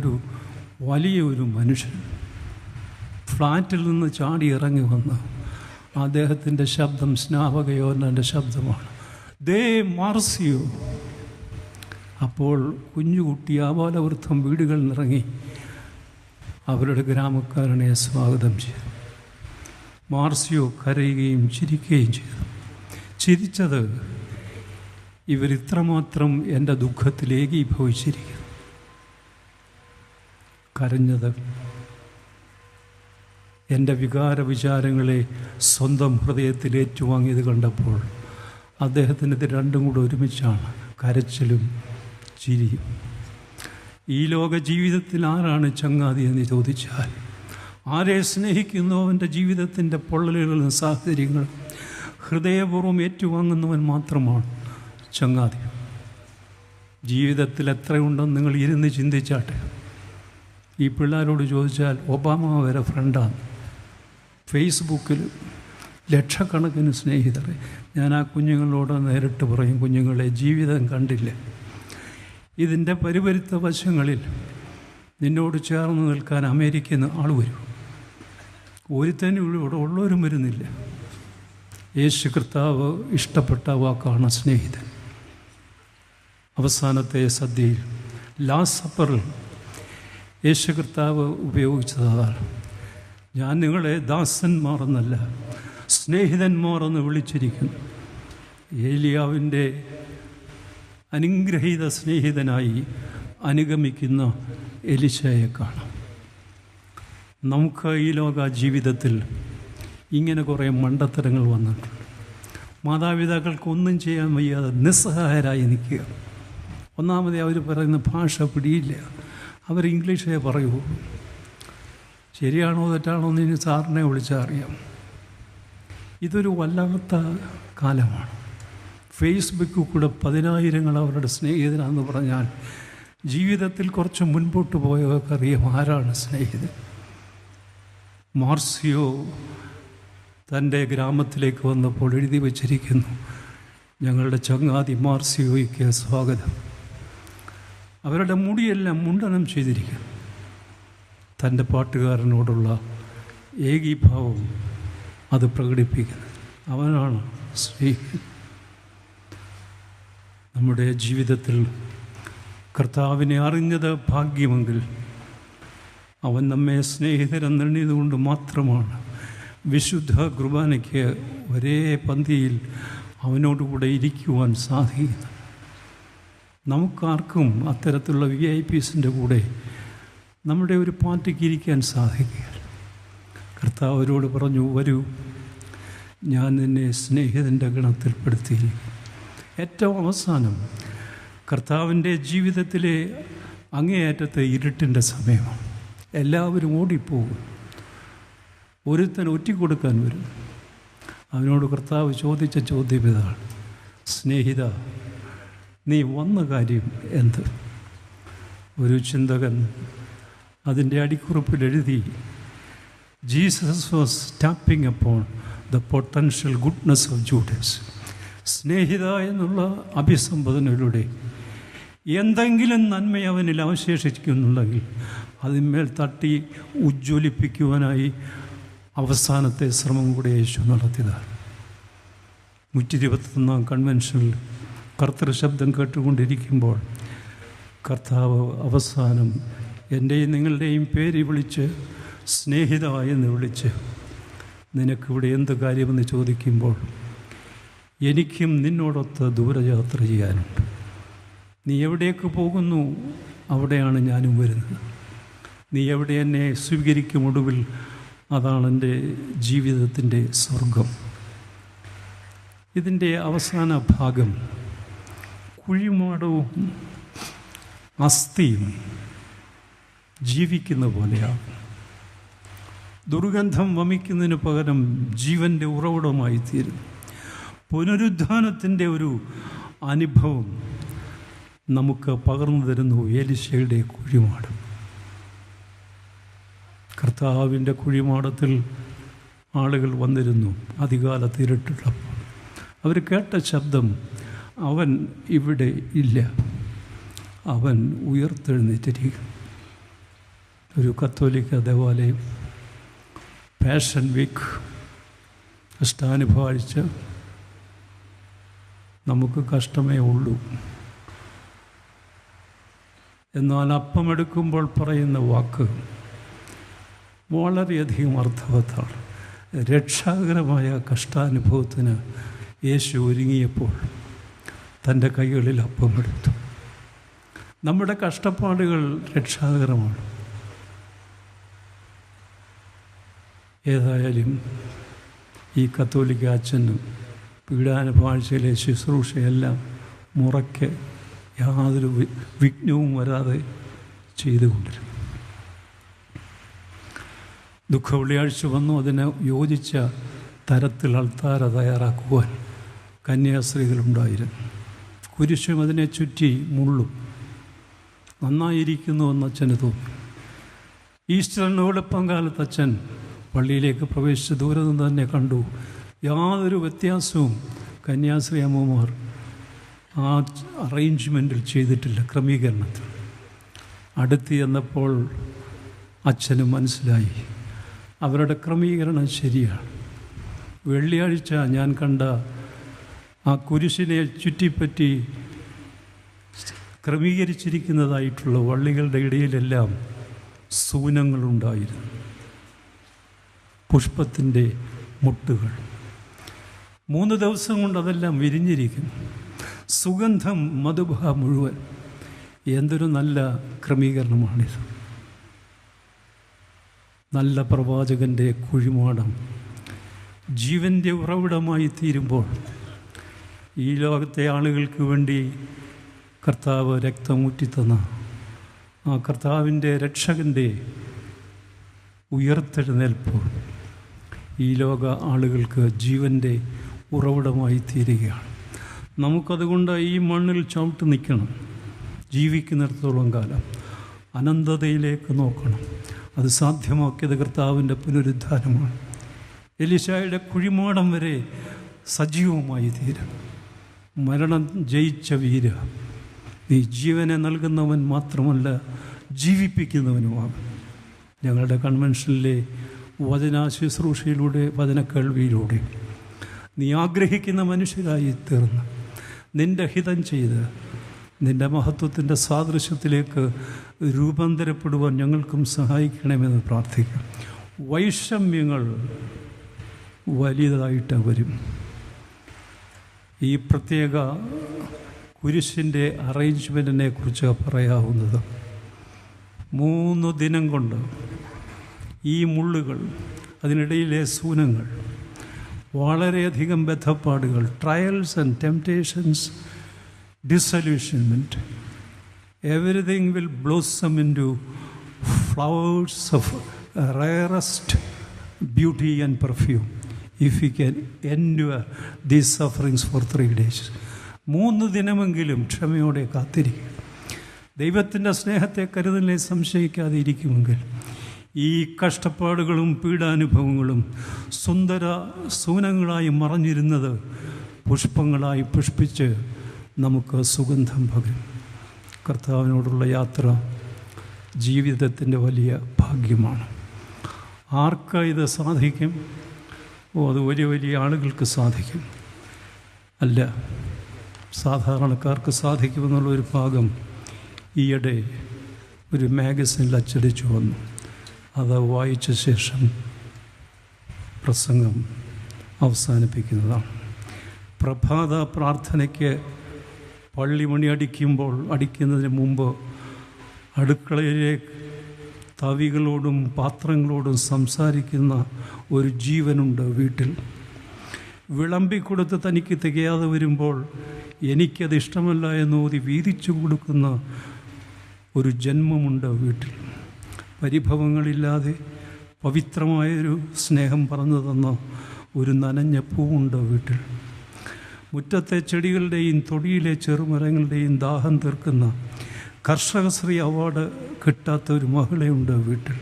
വലിയൊരു മനുഷ്യൻ ഫ്ലാറ്റിൽ നിന്ന് ചാടി ഇറങ്ങി വന്ന് അദ്ദേഹത്തിൻ്റെ ശബ്ദം സ്നാപകയോഹന്നാൻ്റെ ശബ്ദമാണ്, ദേ മാർസിയോ. അപ്പോൾ കുഞ്ഞുകുട്ടി ആബാലവൃദ്ധം വീടുകളിൽ നിന്നിറങ്ങി അവരുടെ ഗ്രാമക്കാരനെ സ്വാഗതം ചെയ്തു. മാർസിയോ കരയുകയും ചിരിക്കുകയും ചെയ്തു. ചിരിച്ചത്, ഇവരിത്രമാത്രം എൻ്റെ ദുഃഖത്തിൽ ഏകീഭവിച്ചിരിക്കുന്നു. കരഞ്ഞത്, എൻ്റെ വികാര വിചാരങ്ങളെ സ്വന്തം ഹൃദയത്തിൽ ഏറ്റുവാങ്ങിയത് കണ്ടപ്പോൾ അദ്ദേഹത്തിന് ഇത് രണ്ടും കൂടെ ഒരുമിച്ചാണ്, കരച്ചിലും ചിരിയും. ഈ ലോക ജീവിതത്തിൽ ആരാണ് ചങ്ങാതി എന്ന് ചോദിച്ചാൽ, ആരെ സ്നേഹിക്കുന്നു അവൻ്റെ ജീവിതത്തിൻ്റെ പൊള്ളലുകളും സാഹചര്യങ്ങളും ഹൃദയപൂർവ്വം ഏറ്റുവാങ്ങുന്നവൻ മാത്രമാണ് ചങ്ങാതി. ജീവിതത്തിൽ എത്രയുണ്ടെന്ന് നിങ്ങൾ ഇരുന്ന് ചിന്തിച്ചാട്ടെ. ഈ പിള്ളേരോട് ചോദിച്ചാൽ ഒബാമ വരെ ഫ്രണ്ടാണ്. ഫേസ്ബുക്കിൽ ലക്ഷക്കണക്കിന് സ്നേഹിതർ. ഞാൻ ആ കുഞ്ഞുങ്ങളോട് നേരിട്ട് പറയും, കുഞ്ഞുങ്ങളെ, ജീവിതം കണ്ടില്ല. ഇതിൻ്റെ പരിപരുത്ത വശങ്ങളിൽ നിന്നോട് ചേർന്ന് നിൽക്കാൻ അമേരിക്കയിൽ നിന്ന് ആൾ വരും. ഒരുത്തനും ഇവിടെ ഉള്ളവരും വരുന്നില്ല. യേശു കർത്താവ് ഇഷ്ടപ്പെട്ട വാക്കാണ് സ്നേഹിതൻ. അവസാനത്തെ സദ്യയിൽ, ലാസ്റ്റ് സപ്പറിൽ യേശു കർത്താവ് ഉപയോഗിച്ചതാണ്, ഞാൻ നിങ്ങളെ ദാസന്മാർ എന്നല്ല സ്നേഹിതന്മാർ എന്ന് വിളിച്ചിരിക്കുന്നു. ഏലിയാവിൻ്റെ അനുഗ്രഹീത സ്നേഹിതനായി അനുഗമിക്കുന്ന എലീശയെ കാണാം. നമുക്ക് ഈ ലോക ജീവിതത്തിൽ ഇങ്ങനെ കുറേ മണ്ടത്തരങ്ങൾ വന്നിട്ടുണ്ട്. മാതാപിതാക്കൾക്ക് ഒന്നും ചെയ്യാൻ വയ്യാതെ നിസ്സഹായരായി നിൽക്കുക. ഒന്നാമത് അവർ പറയുന്ന ഭാഷ പിടിയില്ല, അവർ ഇംഗ്ലീഷേ പറയൂ. ശരിയാണോ തെറ്റാണോ എന്ന് ഇനി സാറിനെ വിളിച്ചാൽ അറിയാം. ഇതൊരു വല്ലാത്ത കാലമാണ്. ഫേസ്ബുക്കിൽ കൂടെ 10,000 അവരുടെ സ്നേഹിതനാണെന്ന് പറഞ്ഞാൽ ജീവിതത്തിൽ കുറച്ച് മുൻപോട്ട് പോയവർക്കറിയാം ആരാണ് സ്നേഹിതൻ. മാർസിയോ തൻ്റെ ഗ്രാമത്തിലേക്ക് വന്നപ്പോൾ എഴുതി വച്ചിരിക്കുന്നു, ഞങ്ങളുടെ ചങ്ങാതി മാർസിയോയ്ക്ക് സ്വാഗതം. അവരുടെ മുടിയെല്ലാം മുണ്ടനം ചെയ്തിരിക്കുന്നു. തൻ്റെ പാട്ടുകാരനോടുള്ള ഏകീഭാവം അത് പ്രകടിപ്പിക്കുന്നത്. അവനാണ് സ്നേഹിതൻ. നമ്മുടെ ജീവിതത്തിൽ കർത്താവിനെ അറിഞ്ഞത് ഭാഗ്യമെങ്കിൽ അവൻ നമ്മെ സ്നേഹിതരെന്നെണ്ണിയതുകൊണ്ട് മാത്രമാണ് വിശുദ്ധ കുർബാനയ്ക്ക് ഒരേ പന്തിയിൽ അവനോടുകൂടെ ഇരിക്കുവാൻ സാധിക്കുന്നത്. നമുക്കാർക്കും അത്തരത്തിലുള്ള VIPസിൻ്റെ കൂടെ നമ്മുടെ ഒരു പാർട്ടിക്ക് ഇരിക്കാൻ സാധിക്കുകയില്ല. കർത്താവ് അവരോട് പറഞ്ഞു, വരൂ, ഞാൻ നിന്നെ സ്നേഹിതൻ്റെ ഗണത്തിൽപ്പെടുത്തിയിരിക്കും. ഏറ്റവും അവസാനം കർത്താവിൻ്റെ ജീവിതത്തിലെ അങ്ങേയറ്റത്തെ ഇരുട്ടിൻ്റെ സമയമാണ്. എല്ലാവരും ഓടിപ്പോകും. ഒരുത്തൻ ഒറ്റിക്കൊടുക്കാൻ വരും. അവനോട് കർത്താവ് ചോദിച്ച ചോദ്യം ഇതാണ്, സ്നേഹിത, നീ വന്ന കാര്യം എന്ത്? ഒരു ചിന്തകൻ അതിൻ്റെ അടിക്കുറിപ്പിൽ എഴുതി, Jesus was tapping upon the potential goodness of Judas. സ്നേഹിത എന്നുള്ള അഭിസംബോധനയിലൂടെ എന്തെങ്കിലും നന്മ അവനിൽ അവശേഷിക്കുന്നുണ്ടെങ്കിൽ അതിന്മേൽ തട്ടി ഉജ്ജ്വലിപ്പിക്കുവാനായി അവസാനത്തെ ശ്രമം കൂടെ യേശു നടത്തിയതാണ്. 121 കൺവെൻഷനിൽ കർത്തൃശബ്ദം കേട്ടുകൊണ്ടിരിക്കുമ്പോൾ കർത്താവ് അവസാനം എൻ്റെയും നിങ്ങളുടെയും പേര് വിളിച്ച് സ്നേഹിത എന്ന് വിളിച്ച്, നിനക്കിവിടെ എന്ത് കാര്യമെന്ന് ചോദിക്കുമ്പോൾ, എനിക്കും നിന്നോടൊത്ത് ദൂരയാത്ര ചെയ്യാനുണ്ട്. നീ എവിടേക്ക് പോകുന്നു അവിടെയാണ് ഞാനും വരുന്നത്. നീ എവിടെ എന്നെ സ്വീകരിക്കും, ഒടുവിൽ അതാണ് എൻ്റെ ജീവിതത്തിൻ്റെ സ്വർഗം. ഇതിൻ്റെ അവസാന ഭാഗം കുഴിമാടവും അസ്ഥിയും ജീവിക്കുന്ന പോലെയാണ്. ദുർഗന്ധം വമിക്കുന്നതിന് പകരം ജീവൻ്റെ ഉറവിടമായി തീരുന്നു. പുനരുദ്ധാനത്തിൻ്റെ ഒരു അനുഭവം നമുക്ക് പകർന്നു തരുന്നു എലീശയുടെ കുഴിമാടം. കർത്താവിൻ്റെ കുഴിമാടത്തിൽ ആളുകൾ വന്നിരുന്നു. അധികാലത്ത് ഇരുട്ടുള്ളപ്പോൾ അവർ കേട്ട ശബ്ദം, അവൻ ഇവിടെ ഇല്ല, അവൻ ഉയർത്തെഴുന്നേറ്റിരിക്കും. ഒരു കത്തോലിക്ക ദേവാലയം പാഷൻ വീക്ക് കഷ്ടാനുഭവ ആഴ്ച നമുക്ക് കഷ്ടമേ ഉള്ളൂ. എന്നാൽ അപ്പമെടുക്കുമ്പോൾ പറയുന്ന വാക്ക് വളരെയധികം അർത്ഥവത്താണ്. രക്ഷാകരമായ കഷ്ടാനുഭവത്തിന് യേശു ഒരുങ്ങിയപ്പോൾ തൻ്റെ കൈകളിൽ അപ്പമെടുത്തു. നമ്മുടെ കഷ്ടപ്പാടുകൾ രക്ഷാകരമാണ്. ഏതായാലും ഈ കത്തോലിക്ക അച്ഛനും പീഡാനുഭവാഴ്ചയിലെ ശുശ്രൂഷയെല്ലാം മുറയ്ക്ക് യാതൊരു വിഘ്നവും വരാതെ ചെയ്തുകൊണ്ടിരുന്നു. ദുഃഖവെള്ളിയാഴ്ച വന്നു. അതിന് യോജിച്ച തരത്തിൽ അൾത്താര തയ്യാറാക്കുവാൻ കന്യാസ്ത്രീകളുണ്ടായിരുന്നു. കുരിശും അതിനെ ചുറ്റി മുള്ളും. നന്നായിരിക്കുന്നുവെന്ന് അച്ഛന് തോന്നി. ഈസ്റ്ററിന് വെളുപ്പം കാലത്ത് അച്ഛൻ പള്ളിയിലേക്ക് പ്രവേശിച്ച് ദൂരെ നിന്ന് തന്നെ കണ്ടു. യാതൊരു വ്യത്യാസവും കന്യാസ്ത്രീ അമ്മമാർ ആ അറേഞ്ച്മെൻറ്റിൽ ചെയ്തിട്ടില്ല, ക്രമീകരണത്തിൽ. അടുത്ത് ചെന്നപ്പോൾ അച്ഛന് മനസ്സിലായി അവരുടെ ക്രമീകരണം ശരിയാണ്. വെള്ളിയാഴ്ച ഞാൻ കണ്ട ആ കുരിശിനെ ചുറ്റിപ്പറ്റി ക്രമീകരിച്ചിരിക്കുന്നതായിട്ടുള്ള വള്ളികളുടെ ഇടയിലെല്ലാം സൂനങ്ങളുണ്ടായിരുന്നു, പുഷ്പത്തിൻ്റെ മുട്ടുകൾ. 3 ദിവസം കൊണ്ട് അതെല്ലാം വിരിഞ്ഞിരിക്കും. സുഗന്ധം മധുബ മുഴുവൻ. എന്തൊരു നല്ല ക്രമീകരണമാണിത്. നല്ല പ്രവാചകൻ്റെ കുഴിമാടം ജീവൻ്റെ ഉറവിടമായി തീരുമ്പോൾ ഈ ലോകത്തെ ആളുകൾക്ക് വേണ്ടി കർത്താവ് രക്തമൂറ്റിത്തന്ന ആ കർത്താവിൻ്റെ രക്ഷകൻ്റെ ഉയർത്തെഴുന്നേൽപ്പ് ഈ ലോക ആളുകൾക്ക് ജീവൻ്റെ ഉറവിടമായി തീരുകയാണ്. നമുക്കതുകൊണ്ട് ഈ മണ്ണിൽ ചവിട്ട് നിൽക്കണം. ജീവിക്കുന്നിടത്തോളം കാലം അനന്തതയിലേക്ക് നോക്കണം. അത് സാധ്യമാക്കിയത് കർത്താവിൻ്റെ പുനരുദ്ധാനമാണ്. എലീശായുടെ കുഴിമാടം വരെ സജീവമായി തീരും. മരണം ജയിച്ച വീര, നീ ജീവനെ നൽകുന്നവൻ മാത്രമല്ല ജീവിപ്പിക്കുന്നവനുമാകും. ഞങ്ങളുടെ കൺവെൻഷനിലെ വചനാശുശ്രൂഷയിലൂടെ, വചനക്കേൾവിയിലൂടെ നീ ആഗ്രഹിക്കുന്ന മനുഷ്യരായി തീർന്ന് നിൻ്റെ ഹിതം ചെയ്ത് നിൻ്റെ മഹത്വത്തിൻ്റെ സാദൃശ്യത്തിലേക്ക് രൂപാന്തരപ്പെടുവാൻ ഞങ്ങൾക്കും സഹായിക്കണമെന്ന് പ്രാർത്ഥിക്കാം. വൈഷമ്യങ്ങൾ വലിയതായിട്ട് വരും. ഈ പ്രത്യേക കുരിശിൻ്റെ അറേഞ്ച്മെൻറ്റിനെ കുറിച്ച് പറയാവുന്നത് 3 ദിനം കൊണ്ട് ഈ മുള്ളുകൾ, അതിനിടയിലെ സൂനങ്ങൾ, വളരെയധികം ബദ്ധപ്പാടുകൾ, trials and temptations, disillusionment, everything will blossom into flowers of rarest beauty and perfume if we can endure these sufferings for 3 days. 3 ദിനമെങ്കിലും ക്ഷമയോടെ കാത്തിരിക്കുക. ദൈവത്തിൻ്റെ സ്നേഹത്തെ കരുതലിനെ സംശയിക്കാതെ ഇരിക്കുമെങ്കിൽ ഈ കഷ്ടപ്പാടുകളും പീഡാനുഭവങ്ങളും സുന്ദര സൂനങ്ങളായി മറഞ്ഞിരുന്നത് പുഷ്പങ്ങളായി പുഷ്പിച്ച് നമുക്ക് സുഗന്ധം പകരും. കർത്താവിനോടുള്ള യാത്ര ജീവിതത്തിൻ്റെ വലിയ ഭാഗ്യമാണ്. ആർക്ക് ഇത് സാധിക്കും? അത് വലിയ വലിയ ആളുകൾക്ക് സാധിക്കും. അല്ല, സാധാരണക്കാർക്ക് സാധിക്കുമെന്നുള്ളൊരു ഭാഗം ഈയിടെ ഒരു മാഗസിനിൽ അച്ചടിച്ചു വന്നു. അത് വായിച്ച ശേഷം പ്രസംഗം അവസാനിപ്പിക്കുന്നതാണ്. പ്രഭാത പ്രാർത്ഥനയ്ക്ക് പള്ളിമണി അടിക്കുന്നതിന് മുമ്പ് അടുക്കളയിലെ തവികളോടും പാത്രങ്ങളോടും സംസാരിക്കുന്ന ഒരു ജീവനുണ്ട് വീട്ടിൽ. വിളമ്പിക്കൊടുത്ത് തനിക്ക് തികയാതെ വരുമ്പോൾ എനിക്കത് ഇഷ്ടമല്ല എന്നോതി വീതിച്ചു കൊടുക്കുന്ന ഒരു ജന്മമുണ്ട് വീട്ടിൽ. പരിഭവങ്ങളില്ലാതെ പവിത്രമായൊരു സ്നേഹം പറഞ്ഞു തന്ന ഒരു നനഞ്ഞ പൂവുണ്ട് വീട്ടിൽ. മുറ്റത്തെ ചെടികളുടെയും തൊടിയിലെ ചെറുമരങ്ങളുടെയും ദാഹം തീർക്കുന്ന കർഷകശ്രീ അവാർഡ് കിട്ടാത്ത ഒരു മഹിളയുണ്ട് വീട്ടിൽ.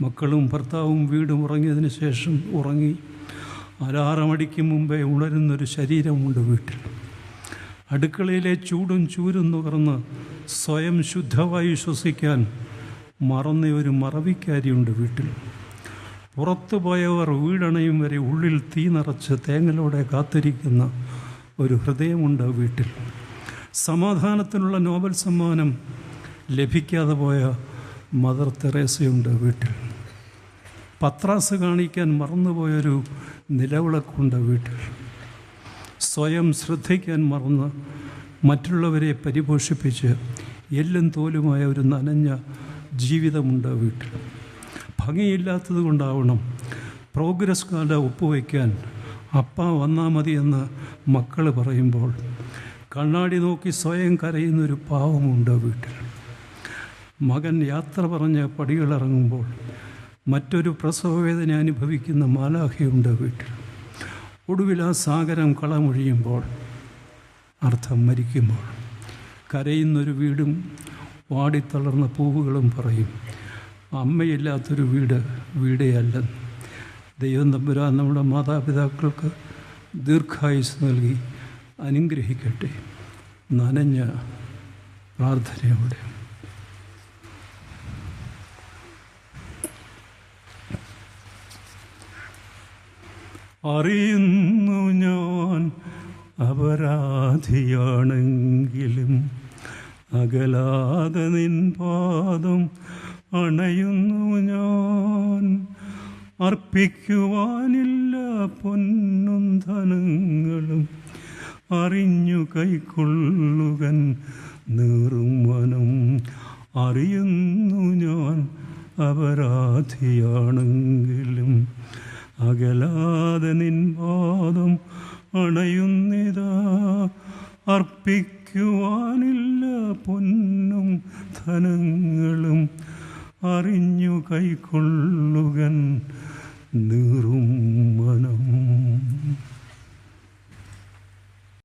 മക്കളും ഭർത്താവും വീടും ഉറങ്ങിയതിന് ശേഷം ഉറങ്ങി അലാറമടിക്കും മുമ്പേ ഉണരുന്നൊരു ശരീരമുണ്ട് വീട്ടിൽ. അടുക്കളയിലെ ചൂടും ചൂരും നുകർന്ന് സ്വയം ശുദ്ധമായി ശ്വസിക്കാൻ മറന്ന ഒരു മറവിക്കാരിയുണ്ട് വീട്ടിൽ. പുറത്തു പോയവർ വീടണയും വരെ ഉള്ളിൽ തീ നിറച്ച് തേങ്ങലോടെ കാത്തിരിക്കുന്ന ഒരു ഹൃദയമുണ്ട് വീട്ടിൽ. സമാധാനത്തിനുള്ള നോബൽ സമ്മാനം ലഭിക്കാതെ പോയ മദർ തെരേസയുണ്ട് വീട്ടിൽ. പത്രാസ് കാണിക്കാൻ മറന്നുപോയൊരു നിലവിളക്കുണ്ട് വീട്ടിൽ. സ്വയം ശ്രദ്ധിക്കാൻ മറന്ന് മറ്റുള്ളവരെ പരിപോഷിപ്പിച്ച് എല്ലും തോലുമായ ഒരു നനഞ്ഞ ജീവിതമുണ്ട് വീട്ടിൽ. ഭംഗിയില്ലാത്തത് കൊണ്ടാവണം പ്രോഗ്രസ് കാർഡ് ഒപ്പുവയ്ക്കാൻ അപ്പ വന്നാൽ മതിയെന്ന് മക്കൾ പറയുമ്പോൾ കണ്ണാടി നോക്കി സ്വയം കരയുന്നൊരു പാവമുണ്ട് വീട്ടിൽ. മകൻ യാത്ര പറഞ്ഞ് പടികളിറങ്ങുമ്പോൾ മറ്റൊരു പ്രസവവേദന അനുഭവിക്കുന്ന മാലാഖയുണ്ട് വീട്ടിൽ. ഒടുവിൽ ആ സാഗരം കളമൊഴിയുമ്പോൾ അർത്ഥം മരിക്കുമ്പോൾ. കരയുന്നൊരു വീടും വാടിത്തളർന്ന പൂവുകളും പറയും, അമ്മയില്ലാത്തൊരു വീട് വീടേ അല്ലെന്ന്. ദൈവം തമ്പുരാൻ നമ്മുടെ മാതാപിതാക്കൾക്ക് ദീർഘായുസ് നൽകി അനുഗ്രഹിക്കട്ടെ. നനഞ്ഞ പ്രാർത്ഥനയോടെ. അറിയുന്നു ഞാൻ അപരാധിയാണെങ്കിലും അകലാതെ നിൻ പാദം അണയുന്നു ഞാൻ. അർപ്പിക്കുവാനില്ല പൊന്നും ധനങ്ങളും അറിഞ്ഞു കൈക്കൊള്ളുകൻ നീറും മനം. അറിയുന്നു ഞാൻ അപരാധിയാണെങ്കിലും അകലാതെ നിൻ പാദം അണയുന്നിതാ. അർപ്പിക്കുവാനില്ല പൊന്നും ധനങ്ങളും അറിഞ്ഞു കൈക്കൊള്ളുകൻ നീറും